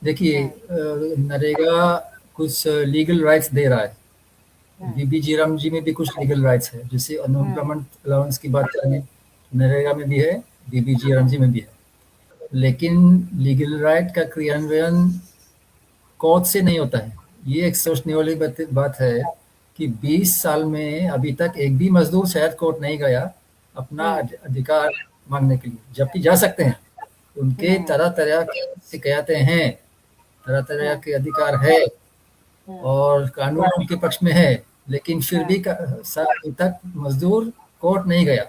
देखिए, नरेगा कुछ लीगल राइट्स दे रहा है, वीबी जी राम जी में भी कुछ लीगल राइट्स है, जैसे अनएम्प्लॉयमेंट अलाउंस की बात करें नरेगा में भी है, वीबी जी राम जी में भी है। लेकिन लीगल राइट का क्रियान्वयन कोर्ट से नहीं होता है। ये एक सोचने वाली बात है कि 20 साल में अभी तक एक भी मजदूर शायद कोर्ट नहीं गया अपना अधिकार मांगने के लिए, जबकि जा सकते हैं। उनके तरह तरह की शिकायतें हैं, तरह तरह के अधिकार है और कानून उनके पक्ष में है, लेकिन फिर भी अभी तक मजदूर कोर्ट नहीं गया।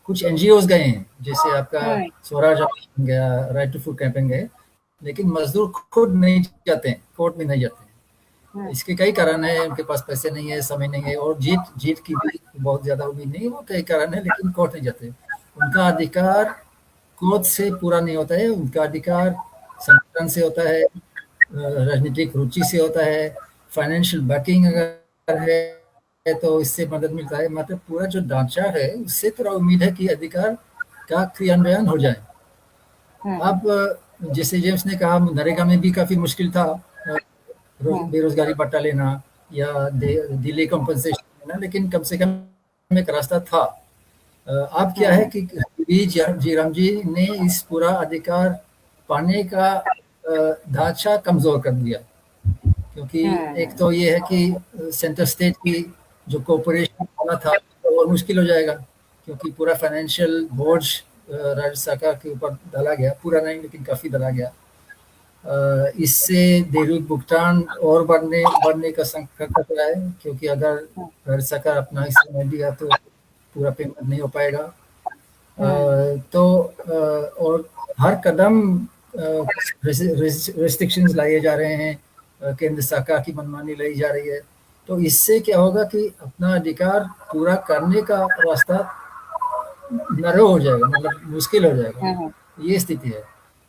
कुछ एनजीओज गए हैं, जैसे आपका स्वराज गया, राइट टू फूड कैंपेन गए, लेकिन मजदूर खुद नहीं जाते हैं, कोर्ट में नहीं जाते हैं। इसके कई कारण है, उनके पास पैसे नहीं है, समय नहीं है और जीत की भी बहुत ज्यादा उम्मीद नहीं है, वो कई कारण है, लेकिन कोर्ट नहीं जाते। उनका अधिकार क्रोध से पूरा नहीं होता है, उनका अधिकार संगठन से होता है, राजनीतिक रुचि से होता है, फाइनेंशियल बैकिंग अगर है तो इससे मदद मिलता है। मतलब पूरा जो ढांचा है उससे थोड़ा उम्मीद है कि अधिकार का क्रियान्वयन हो जाए। अब जैसे जेम्स ने कहा, नरेगा में भी काफी मुश्किल था बेरोजगारी भत्ता लेना या दिल्ली कंपनसेशन लेना, लेकिन कम से कम एक रास्ता था। अब क्या है कि जीराम जी ने इस पूरा अधिकार पाने का ढांचा कमजोर कर दिया, क्योंकि एक तो ये है कि सेंटर स्टेट की जो कोऑपरेशन होना था तो वो मुश्किल हो जाएगा, क्योंकि पूरा फाइनेंशियल बोझ राज्य सरकार के ऊपर डाला गया, पूरा नहीं लेकिन काफी डाला गया। इससे देरी भुगतान और बढ़ने का संकट खतरा है, क्योंकि अगर राज्य सरकार अपना हिस्सा नहीं दिया तो पूरा पेमेंट नहीं हो पाएगा। और हर कदम रेस्ट्रिक्शंस लाए जा रहे हैं, केंद्र सरकार की मनमानी लाई जा रही है। तो इससे क्या होगा कि अपना अधिकार पूरा करने का रास्ता नरो हो जाएगा, मतलब मुश्किल हो जाएगा। ये स्थिति है।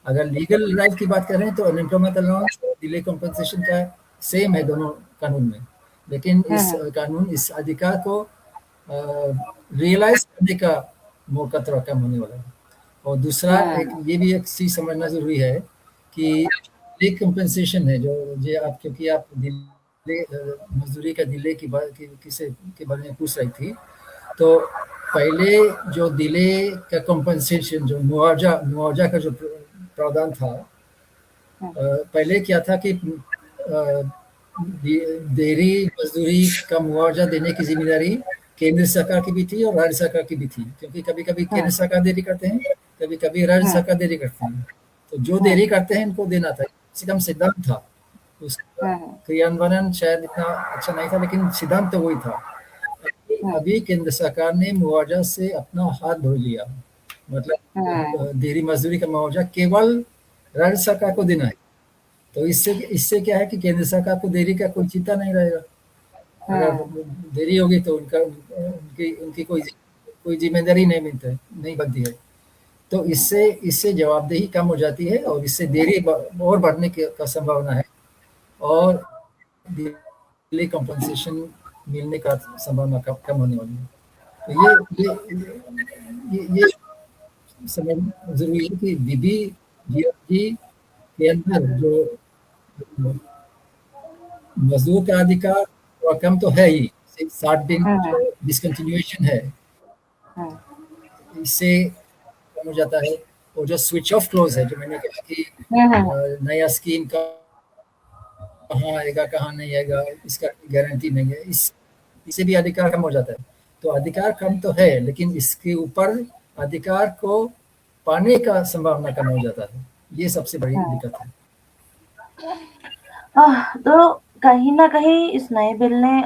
अगर लीगल राइट की बात करें तो अनएम्प्लॉयमेंट अलाउंस, डिले कंपनसेशन का सेम है दोनों कानून में, लेकिन इस कानून इस अधिकार को रियलाइज करने का मौका थोड़ा कम होने वाला है। और दूसरा ये भी एक चीज समझना जरूरी है कि डिले कंपनसेशन है जो आप, क्योंकि आप मजदूरी का डिले के बारे में पूछ रही थी, तो पहले जो डिले का कंपनसेशन, जो मुआवजा का जो प्रावधान था, पहले क्या था कि देरी मजदूरी का मुआवजा देने की जिम्मेदारी केंद्र सरकार की भी थी और राज्य सरकार की भी थी, क्योंकि कभी कभी केंद्र सरकार देरी करते हैं, कभी कभी राज्य सरकार देरी करते हैं। तो जो देरी करते हैं इनको देना था, एकदम सिद्धांत था। उसका क्रियान्वयन शायद इतना अच्छा नहीं था, लेकिन सिद्धांत तो वही था। अभी केंद्र सरकार ने मुआवजा से अपना हाथ धो लिया, मतलब देरी मजदूरी का मुआवजा केवल राज्य सरकार को देना है। तो इससे क्या है कि केंद्र सरकार को देरी का कोई चिंता नहीं रहेगा। अगर देरी होगी तो उनकी कोई जिम्मेदारी नहीं बनती है। तो इससे जवाबदेही कम हो जाती है और इससे देरी और बढ़ने का संभावना है और डिले कंपनसेशन मिलने का संभावना कम होने वाली है। तो ये समझना जरूरी है कि बीबीजीआरजी के अंदर जो मजदूर का अधिकार और कम तो है ही, 60 दिन जो डिसकंटिन्यूएशन है इससे कम हो जाता है। और जो स्विच ऑफ क्लोज है, जो मैंने कहा कि नया स्कीम का कहाँ आएगा कहाँ नहीं आएगा इसका गारंटी नहीं है, इससे भी अधिकार कम हो जाता है। तो अधिकार कम तो है, लेकिन इसके ऊपर अधिकार को पाने का संभावना कम हो जाता है। ये सबसे बड़ी दिक्कत है। तो कहीं ना कहीं इस नए बिल ने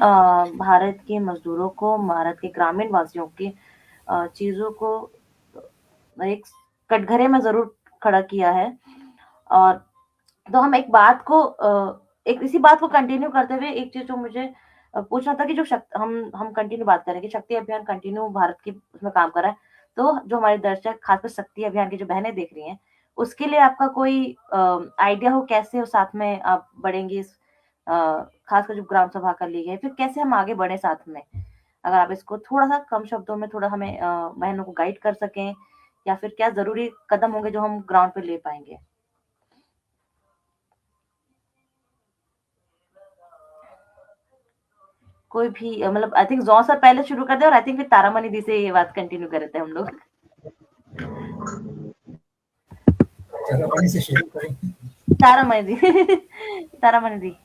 भारत के मजदूरों को, भारत के ग्रामीण वासियों की चीजों को एक कटघरे में जरूर खड़ा किया है। और तो हम इसी बात को कंटिन्यू करते हुए एक चीज जो मुझे पूछना था कि जो हम कंटिन्यू बात करें कि शक्ति अभियान कंटिन्यू भारत की उसमें काम कर रहा है, तो जो हमारे दर्शक खासकर शक्ति अभियान की जो बहनें देख रही हैं, उसके लिए आपका कोई आइडिया हो कैसे साथ में आप बढ़ेंगे इस खासकर जो ग्राम सभा का ली है, फिर कैसे हम आगे बढ़े साथ में? अगर आप इसको थोड़ा सा कम शब्दों में थोड़ा हमें बहनों को गाइड कर सकें, या फिर क्या जरूरी कदम होंगे जो हम ग्राउंड पे ले पाएंगे? कोई भी मतलब आई थिंक जॉन सर पहले शुरू कर दे और आई थिंक फिर तारामणि दी से ये बात कंटिन्यू कर रहे थे हम लोग। तारामणि दी।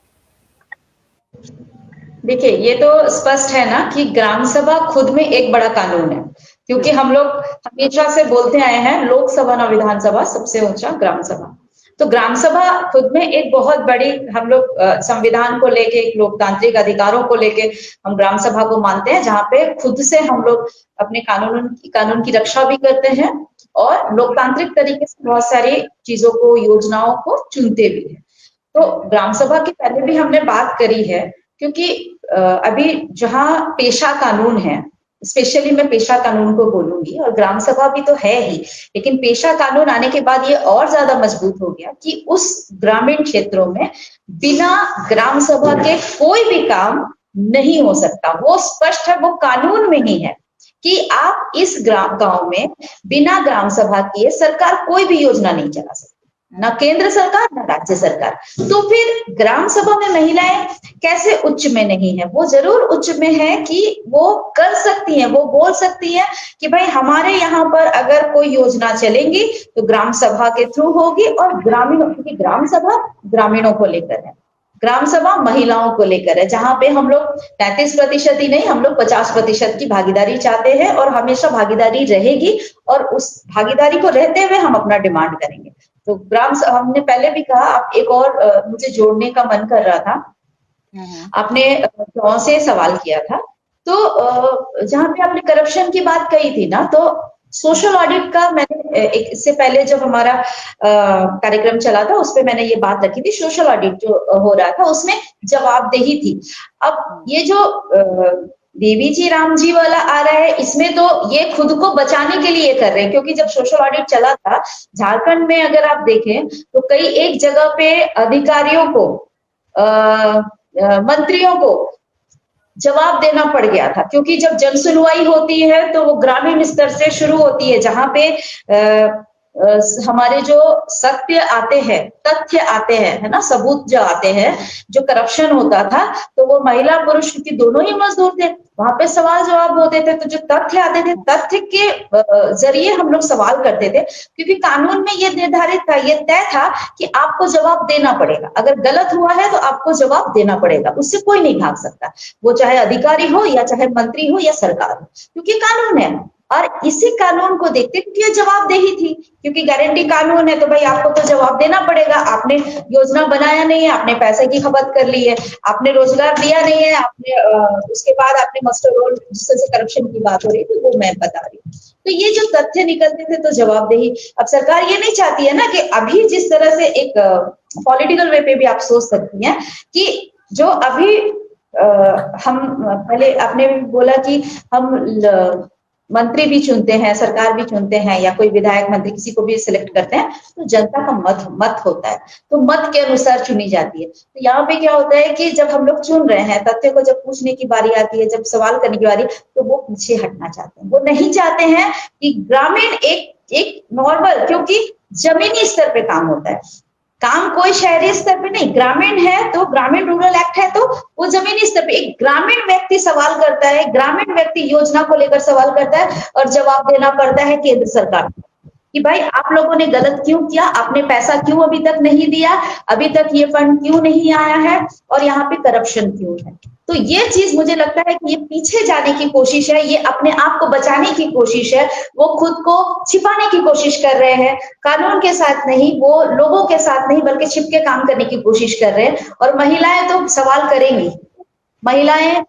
देखिए, ये तो स्पष्ट है ना कि ग्राम सभा खुद में एक बड़ा कानून है, क्योंकि हम लोग हमेशा से बोलते आए हैं लोकसभा न विधानसभा सबसे ऊंचा ग्राम सभा। तो ग्राम सभा खुद में एक बहुत बड़ी, हम लोग संविधान को लेके, लोकतांत्रिक अधिकारों को लेके हम ग्राम सभा को मानते हैं, जहाँ पे खुद से हम लोग अपने कानून की रक्षा भी करते हैं और लोकतांत्रिक तरीके से बहुत सारी चीजों को, योजनाओं को चुनते भी हैं। तो ग्राम सभा की पहले भी हमने बात करी है, क्योंकि अभी जहाँ पेशा कानून है, स्पेशली मैं पेशा कानून को बोलूंगी, और ग्राम सभा भी तो है ही, लेकिन पेशा कानून आने के बाद ये और ज्यादा मजबूत हो गया कि उस ग्रामीण क्षेत्रों में बिना ग्राम सभा के कोई भी काम नहीं हो सकता। वो स्पष्ट है, वो कानून में ही है कि आप इस गांव में बिना ग्राम सभा किए सरकार कोई भी योजना नहीं चला सकती, ना केंद्र सरकार ना राज्य सरकार। तो फिर ग्राम सभा में महिलाएं कैसे उच्च में नहीं है? वो जरूर उच्च में है कि वो कर सकती हैं, वो बोल सकती हैं कि भाई हमारे यहाँ पर अगर कोई योजना चलेंगी तो ग्राम सभा के थ्रू होगी, और ग्रामीणों, क्योंकि ग्राम सभा ग्रामीणों को लेकर है, ग्राम सभा महिलाओं को लेकर है, जहां पे हम लोग 33% ही नहीं, हम लोग 50% की भागीदारी चाहते हैं, और हमेशा भागीदारी रहेगी, और उस भागीदारी को रहते हुए हम अपना डिमांड करेंगे। तो हमने पहले भी कहा, आप एक और मुझे जोड़ने का मन कर रहा था, आपने गांव से सवाल किया था, तो जहां पे आपने करप्शन की बात कही थी ना, तो सोशल ऑडिट का मैंने इससे पहले जब हमारा कार्यक्रम चला था उस पे मैंने ये बात रखी थी, सोशल ऑडिट जो हो रहा था उसमें जवाबदेही थी। अब ये जो देवी जी राम जी वाला आ रहा है, इसमें तो ये खुद को बचाने के लिए कर रहे हैं, क्योंकि जब सोशल ऑडिट चला था झारखंड में, अगर आप देखें तो कई एक जगह पे अधिकारियों को मंत्रियों को जवाब देना पड़ गया था, क्योंकि जब जन सुनवाई होती है तो वो ग्रामीण स्तर से शुरू होती है, जहां पे हमारे जो सत्य आते हैं, तथ्य आते हैं, है ना, सबूत जो आते हैं, जो करप्शन होता था, तो वो महिला पुरुष क्योंकि दोनों ही मजदूर थे, वहां पे सवाल जवाब होते थे, तो जो तथ्य आते थे, तथ्य के जरिए हम लोग सवाल करते थे, क्योंकि कानून में ये निर्धारित था, ये तय था कि आपको जवाब देना पड़ेगा, अगर गलत हुआ है तो आपको जवाब देना पड़ेगा, उससे कोई नहीं भाग सकता, वो चाहे अधिकारी हो या चाहे मंत्री हो या सरकार हो, क्योंकि कानून है। और इसी कानून को देखते क्योंकि ये जवाबदेही थी, क्योंकि गारंटी कानून है, तो भाई आपको तो जवाब देना पड़ेगा, आपने योजना बनाया नहीं है, आपने पैसे की खपत कर ली है, आपने रोजगार दिया नहीं है, आपने उसके बाद आपने मास्टर रोल, जिससे करप्शन की बात हो रही थी, वो मैं बता रही हूँ। तो ये जो तथ्य निकलते थे तो जवाबदेही, अब सरकार ये नहीं चाहती है ना कि अभी जिस तरह से एक पॉलिटिकल वे पे भी आप सोच सकती हैं कि जो अभी हम पहले आपने बोला कि हम मंत्री भी चुनते हैं, सरकार भी चुनते हैं, या कोई विधायक मंत्री किसी को भी सिलेक्ट करते हैं, तो जनता का मत होता है, तो मत के अनुसार चुनी जाती है। तो यहाँ पे क्या होता है कि जब हम लोग चुन रहे हैं, तथ्य को जब पूछने की बारी आती है, जब सवाल करने की बारी, तो वो पीछे हटना चाहते हैं, वो नहीं चाहते हैं कि ग्रामीण एक नॉर्मल, क्योंकि जमीनी स्तर पे काम होता है, काम कोई शहरी स्तर पे नहीं, ग्रामीण है तो ग्रामीण रूरल एक्ट है, तो वो जमीनी स्तर पे एक ग्रामीण व्यक्ति सवाल करता है, ग्रामीण व्यक्ति योजना को लेकर सवाल करता है, और जवाब देना पड़ता है केंद्र सरकार को कि भाई आप लोगों ने गलत क्यों किया, आपने पैसा क्यों अभी तक नहीं दिया, अभी तक ये फंड क्यों नहीं आया है, और यहाँ पे करप्शन क्यों है। तो ये चीज मुझे लगता है कि ये पीछे जाने की कोशिश है, ये अपने आप को बचाने की कोशिश है, वो खुद को छिपाने की कोशिश कर रहे हैं, कानून के साथ नहीं, वो लोगों के साथ नहीं, बल्कि छिप के काम करने की कोशिश कर रहे हैं। और महिलाएं तो सवाल करेंगी, महिलाएं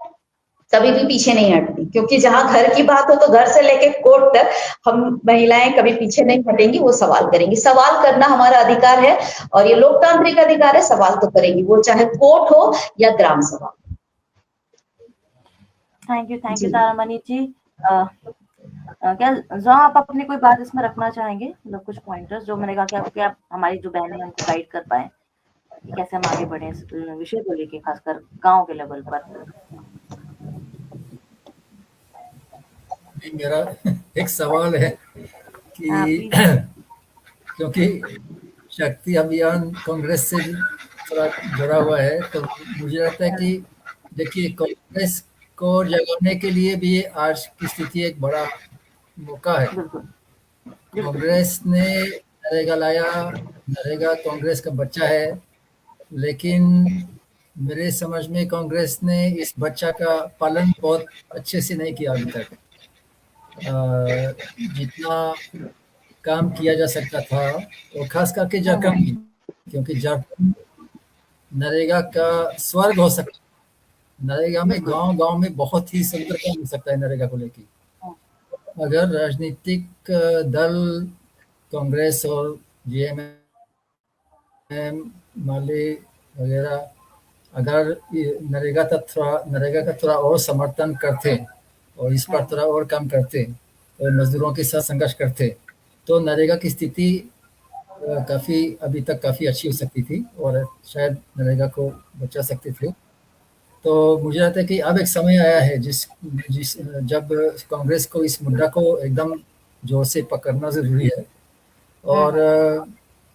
कभी भी पीछे नहीं हटती, क्योंकि जहां घर की बात हो तो घर से लेके कोर्ट तक हम महिलाएं कभी पीछे नहीं हटेंगी, वो सवाल करेंगी। सवाल करना हमारा अधिकार है, और ये लोकतांत्रिक अधिकार है, सवाल तो करेंगी, वो चाहे कोर्ट हो या ग्राम सभा। थैंक यू तारामणि जी। क्या जो आप अपनी कोई बात इसमें रखना चाहेंगे, मतलब कुछ पॉइंटर्स जो मैंने कहा कि आप हमारी जो बहनें हमको गाइड कर पाए कैसे हम आगे बढ़े इस विषय को लेके, खासकर गांव के लेवल पर। मेरा एक सवाल है कि क्योंकि शक्ति अभियान कांग्रेस से भी थोड़ा जुड़ा हुआ है, तो मुझे लगता है कि देखिए कांग्रेस को जगाने के लिए भी आज की स्थिति एक बड़ा मौका है। कांग्रेस ने नरेगा लाया, नरेगा कांग्रेस का बच्चा है, लेकिन मेरे समझ में कांग्रेस ने इस बच्चा का पालन बहुत अच्छे से नहीं किया अभी तक। जितना काम किया जा सकता था, और खास करके झारखंड, क्योंकि झारखंड नरेगा का स्वर्ग हो सकता है। नरेगा में गांव में बहुत ही सुंदर काम हो सकता है नरेगा को लेके, अगर राजनीतिक दल कांग्रेस और जेएमएम माले वगैरह अगर नरेगा का थोड़ा और समर्थन करते, और इस पर थोड़ा और काम करते और मजदूरों के साथ संघर्ष करते तो नरेगा की स्थिति काफ़ी अभी तक काफ़ी अच्छी हो सकती थी और शायद नरेगा को बचा सकते थे। तो मुझे लगता है कि अब एक समय आया है जब कांग्रेस को इस मुद्दा को एकदम जोर से पकड़ना ज़रूरी है। और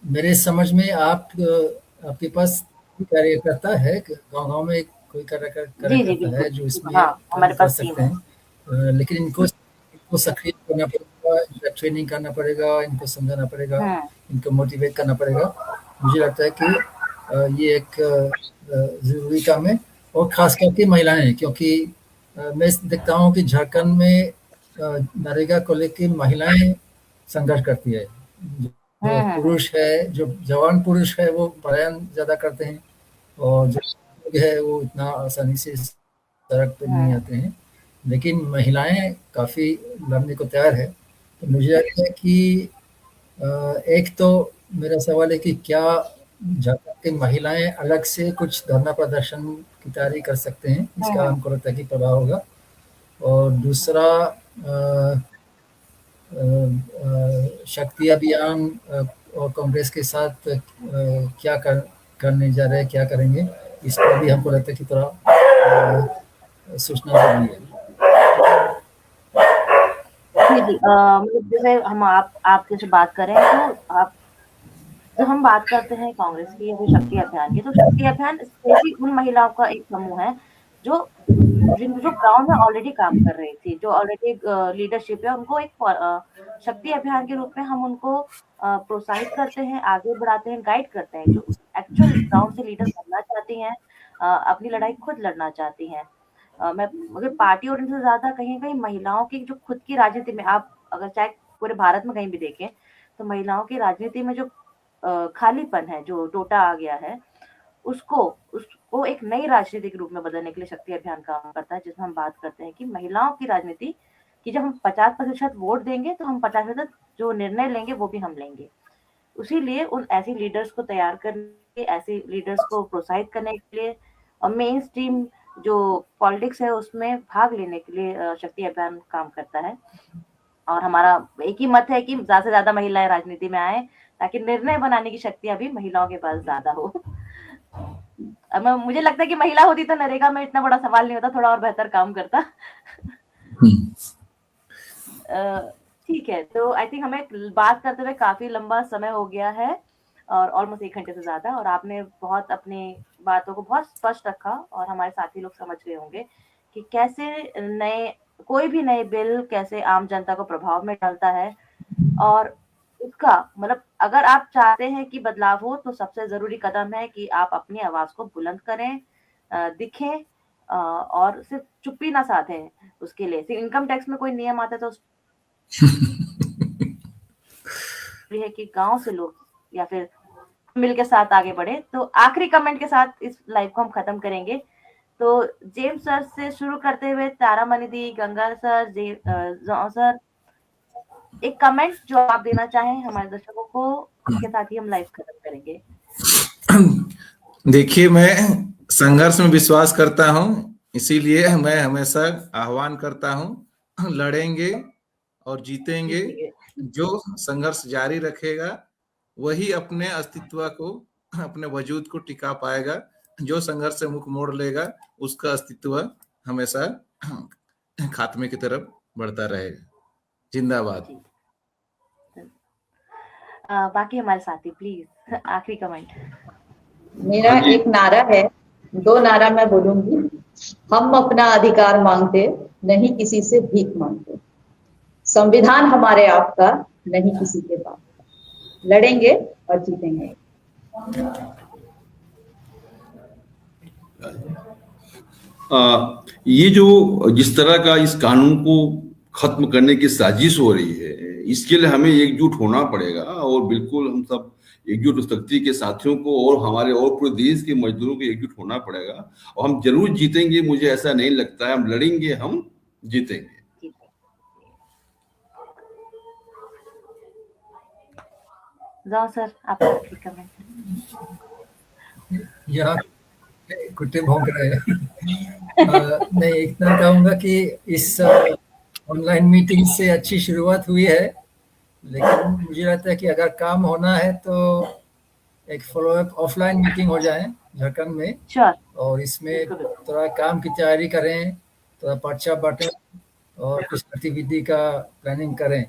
मेरे समझ में आपके पास कार्यकर्ता है, गाँव-गाँव में कोई कार्यकर्ता है जो इसमें हमारे कर पास टीम सकते है। हैं। लेकिन इनको सक्रिय करना पड़ेगा, इनका ट्रेनिंग करना पड़ेगा, इनको समझाना पड़ेगा, इनको मोटिवेट करना पड़ेगा। मुझे लगता है कि ये एक ज़रूरी काम है और ख़ास करके महिलाएँ, क्योंकि मैं देखता हूँ कि झारखंड में नरेगा को लेके महिलाएँ संघर्ष करती है। जो पुरुष है, जो जवान पुरुष है वो पलायन ज़्यादा करते हैं और जो लोग है वो इतना आसानी से सड़क पे नहीं आते हैं, लेकिन महिलाएं काफ़ी लड़ने को तैयार है। तो मुझे लगता है कि एक तो मेरा सवाल है कि क्या झारखंड की महिलाएं अलग से कुछ धरना प्रदर्शन की तैयारी कर सकते हैं? इसका हमको लगता है कि प्रभाव होगा। और दूसरा शक्ति अभियान और कांग्रेस के साथ क्या करने जा रहे हैं, क्या करेंगे, इस पर भी हमको लगता है कि थोड़ा सोचना जरूरी है। जी, मतलब जैसे हम आपके से बात करें तो जब हम बात करते हैं कांग्रेस की या फिर शक्ति अभियान की, तो शक्ति अभियान स्पेशली उन महिलाओं का एक समूह है जो ग्राउंड में ऑलरेडी काम कर रही थी, जो ऑलरेडी लीडरशिप है, उनको एक शक्ति अभियान के रूप में हम उनको प्रोत्साहित करते हैं, आगे बढ़ाते हैं, गाइड करते हैं, जो एक्चुअल ग्राउंड से लीडर बनना चाहती हैं, अपनी लड़ाई खुद लड़ना चाहती हैं। मगर पार्टी और इनसे ज्यादा कहीं कहीं महिलाओं की जो खुद की राजनीति में, आप अगर चाहे पूरे भारत में कहीं भी देखें तो महिलाओं की राजनीति में जो खालीपन है, जो टोटा आ गया है, उसको एक नई राजनीतिक रूप में बदलने के लिए शक्ति अभियान काम करता है, जिसमें हम बात करते हैं कि महिलाओं की राजनीति कि जब हम 50% वोट देंगे तो हम 50% जो निर्णय लेंगे वो भी हम लेंगे। उसीलिए उन ऐसी लीडर्स को तैयार करने, ऐसे लीडर्स को प्रोत्साहित करने के लिए और मेन स्ट्रीम जो पॉलिटिक्स है उसमें भाग लेने के लिए शक्ति अभियान काम करता है। और हमारा एक ही मत है कि ज्यादा से ज्यादा महिलाएं राजनीति में आए ताकि निर्णय बनाने की शक्ति अभी महिलाओं के पास ज्यादा हो। मुझे लगता है कि महिला होती तो नरेगा में इतना बड़ा सवाल नहीं होता, थोड़ा और बेहतर काम करता। ठीक है, तो आई थिंक हमें बात करते हुए काफी लंबा समय हो गया है और ऑलमोस्ट 1 घंटे से ज्यादा, और आपने बहुत अपनी बातों को बहुत स्पष्ट रखा और हमारे साथी लोग समझ गए होंगे कि कैसे कोई भी नए बिल कैसे आम जनता को प्रभाव में डालता है। और उसका मतलब अगर आप चाहते हैं कि बदलाव हो तो सबसे जरूरी कदम है कि आप अपनी आवाज को बुलंद करें, दिखें और सिर्फ चुप्पी ना साधें। उसके लिए इनकम टैक्स में कोई नियम आता है तो है कि गांव से लोग या फिर मिल के साथ आगे बढ़े। तो आखिरी कमेंट के साथ इस लाइव को हम खत्म करेंगे। तो जेम्स सर से शुरू करते हुए तारामणि दी, गंगा सर, सर, एक कमेंट जो आप देना चाहें हमारे दर्शकों को, उसके साथ ही हम लाइव खत्म करेंगे। देखिए, मैं संघर्ष में विश्वास करता हूं, इसीलिए मैं हमेशा आह्वान करता हूं, लड़ेंगे और जीतेंगे। जो संघर्ष जारी रखेगा वही अपने अस्तित्व को, अपने वजूद को टिका पाएगा। जो संघर्ष से मुख मोड़ लेगा उसका अस्तित्व हमेशा खात्मे की तरफ बढ़ता रहेगा। जिंदाबाद। बाकी हमारे साथी प्लीज आखिरी कमेंट। मेरा एक नारा है, 2 नारा मैं बोलूंगी। हम अपना अधिकार मांगते, नहीं किसी से भीख मांगते। संविधान हमारे आपका, नहीं किसी के पास। लड़ेंगे और जीतेंगे। ये जो जिस तरह का इस कानून को खत्म करने की साजिश हो रही है, इसके लिए हमें एकजुट होना पड़ेगा और बिल्कुल हम सब एकजुट शक्ति के साथियों को और हमारे और पूरे देश के मजदूरों को एकजुट होना पड़ेगा और हम जरूर जीतेंगे। मुझे ऐसा नहीं लगता है, हम लड़ेंगे, हम जीतेंगे। जाओ सर, आपका कमेंट। यहाँ कुत्ते भौंक रहे हैं। नहीं, इतना कहूँगा कि इस ऑनलाइन मीटिंग से अच्छी शुरुआत हुई है, लेकिन मुझे लगता है कि अगर काम होना है तो एक फॉलोअप ऑफलाइन मीटिंग हो जाए झारखंड में, श्योर, और इसमें बिल्कुल बिल्कुल। थोड़ा काम की तैयारी करें, थोड़ा पर्चा बांटें और कुछ गतिविधि का प्लानिंग करें।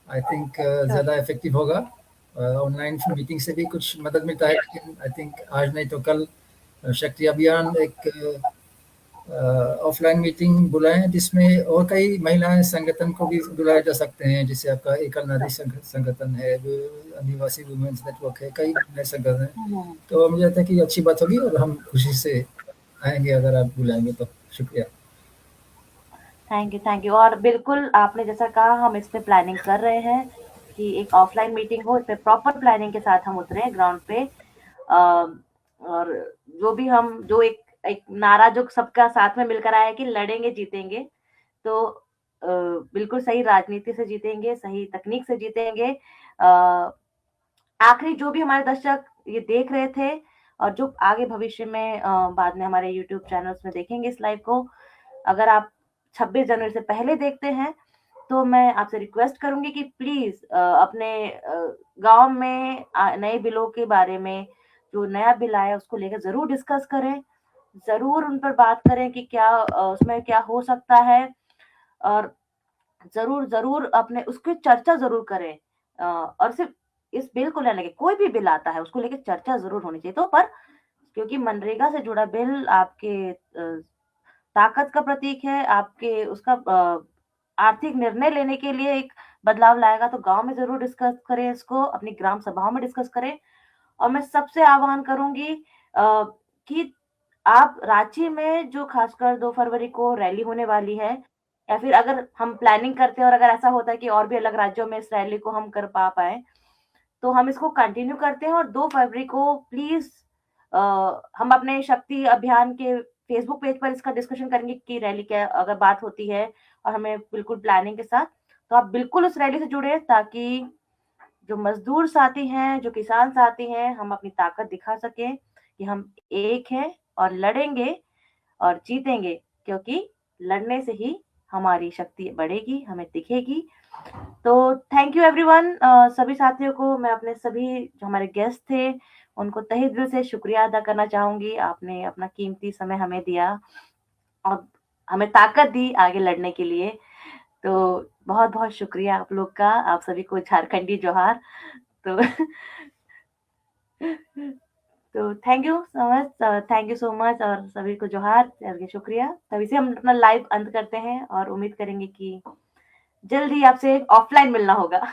आई थिंक ज़्यादा इफेक्टिव होगा। ऑनलाइन मीटिंग से भी कुछ मदद मिलता है, लेकिन आई थिंक आज नहीं तो कल शक्ति अभियान एक ऑफलाइन मीटिंग बुलाएं, जिसमें और कई महिलाएं संगठन को भी बुलाया जा सकते हैं, जैसे आपका एकल नारी संगठन है, आदिवासी वुमेन्स नेटवर्क है, कई नए संगठन हैं। तो मुझे लगता है कि अच्छी बात होगी और हम खुशी से आएंगे अगर आप बुलाएंगे तो। शुक्रिया। Thank you. और बिल्कुल आपने जैसा कहा, हम इस पे प्लानिंग कर रहे हैं कि एक ऑफलाइन मीटिंग हो, इस पे प्रॉपर प्लानिंग के साथ हम उतरे ग्राउंड पे। और जो भी हम जो एक नारा जो सबका साथ में मिलकर आया है कि लड़ेंगे जीतेंगे, तो बिल्कुल सही राजनीति से जीतेंगे, सही तकनीक से जीतेंगे। आखिरी जो भी हमारे दर्शक ये देख रहे थे और जो आगे भविष्य में बाद में हमारे यूट्यूब चैनल्स में देखेंगे इस लाइव को, अगर आप 26 जनवरी से पहले देखते हैं तो मैं आपसे रिक्वेस्ट करूंगी कि प्लीज अपने गांव में नए बिलों के बारे में, जो नया बिल आया उसको लेकर जरूर डिस्कस करें, जरूर उन पर बात करें कि क्या उसमें क्या हो सकता है, और जरूर अपने उसकी चर्चा जरूर करें। और सिर्फ इस बिल को लेने के, कोई भी बिल आता है उसको लेकर चर्चा जरूर होनी चाहिए। तो पर क्योंकि मनरेगा से जुड़ा बिल आपके ताकत का प्रतीक है, आपके उसका आर्थिक निर्णय लेने के लिए एक बदलाव लाएगा, तो गांव में जरूर डिस्कस करें इसको, अपनी ग्राम सभाओं में डिस्कस करें। और मैं सबसे आह्वान करूंगी कि आप रांची में जो खासकर 2 फरवरी को रैली होने वाली है, या फिर अगर हम प्लानिंग करते हैं और अगर ऐसा होता है कि और भी अलग राज्यों में इस रैली को हम कर पाए, तो हम इसको कंटिन्यू करते हैं। और 2 फरवरी को प्लीज हम अपने शक्ति अभियान के फेसबुक पेज पर इसका डिस्कशन करेंगे कि रैली क्या अगर बात होती है, और हमें बिल्कुल प्लानिंग के साथ, तो आप बिल्कुल उस रैली से जुड़े, ताकि जो मजदूर साथी हैं, जो किसान साथी हैं, हम अपनी ताकत दिखा सकें कि हम एक हैं और लड़ेंगे और जीतेंगे, क्योंकि लड़ने से ही हमारी शक्ति बढ़ेगी, हमें दिखेगी। तो थैंक यू एवरीवन। सभी साथियों को मैं अपने सभी जो हमारे गेस्ट थे उनको तहे दिल से शुक्रिया अदा करना चाहूंगी। आपने अपना कीमती समय हमें दिया और हमें ताकत दी आगे लड़ने के लिए। तो बहुत बहुत शुक्रिया आप लोग का, आप सभी को झारखंडी जोहार। तो तो थैंक यू सो मच और सभी को जोहार, शुक्रिया। तभी से हम अपना लाइव अंत करते हैं और उम्मीद करेंगे कि जल्द ही आपसे ऑफलाइन मिलना होगा।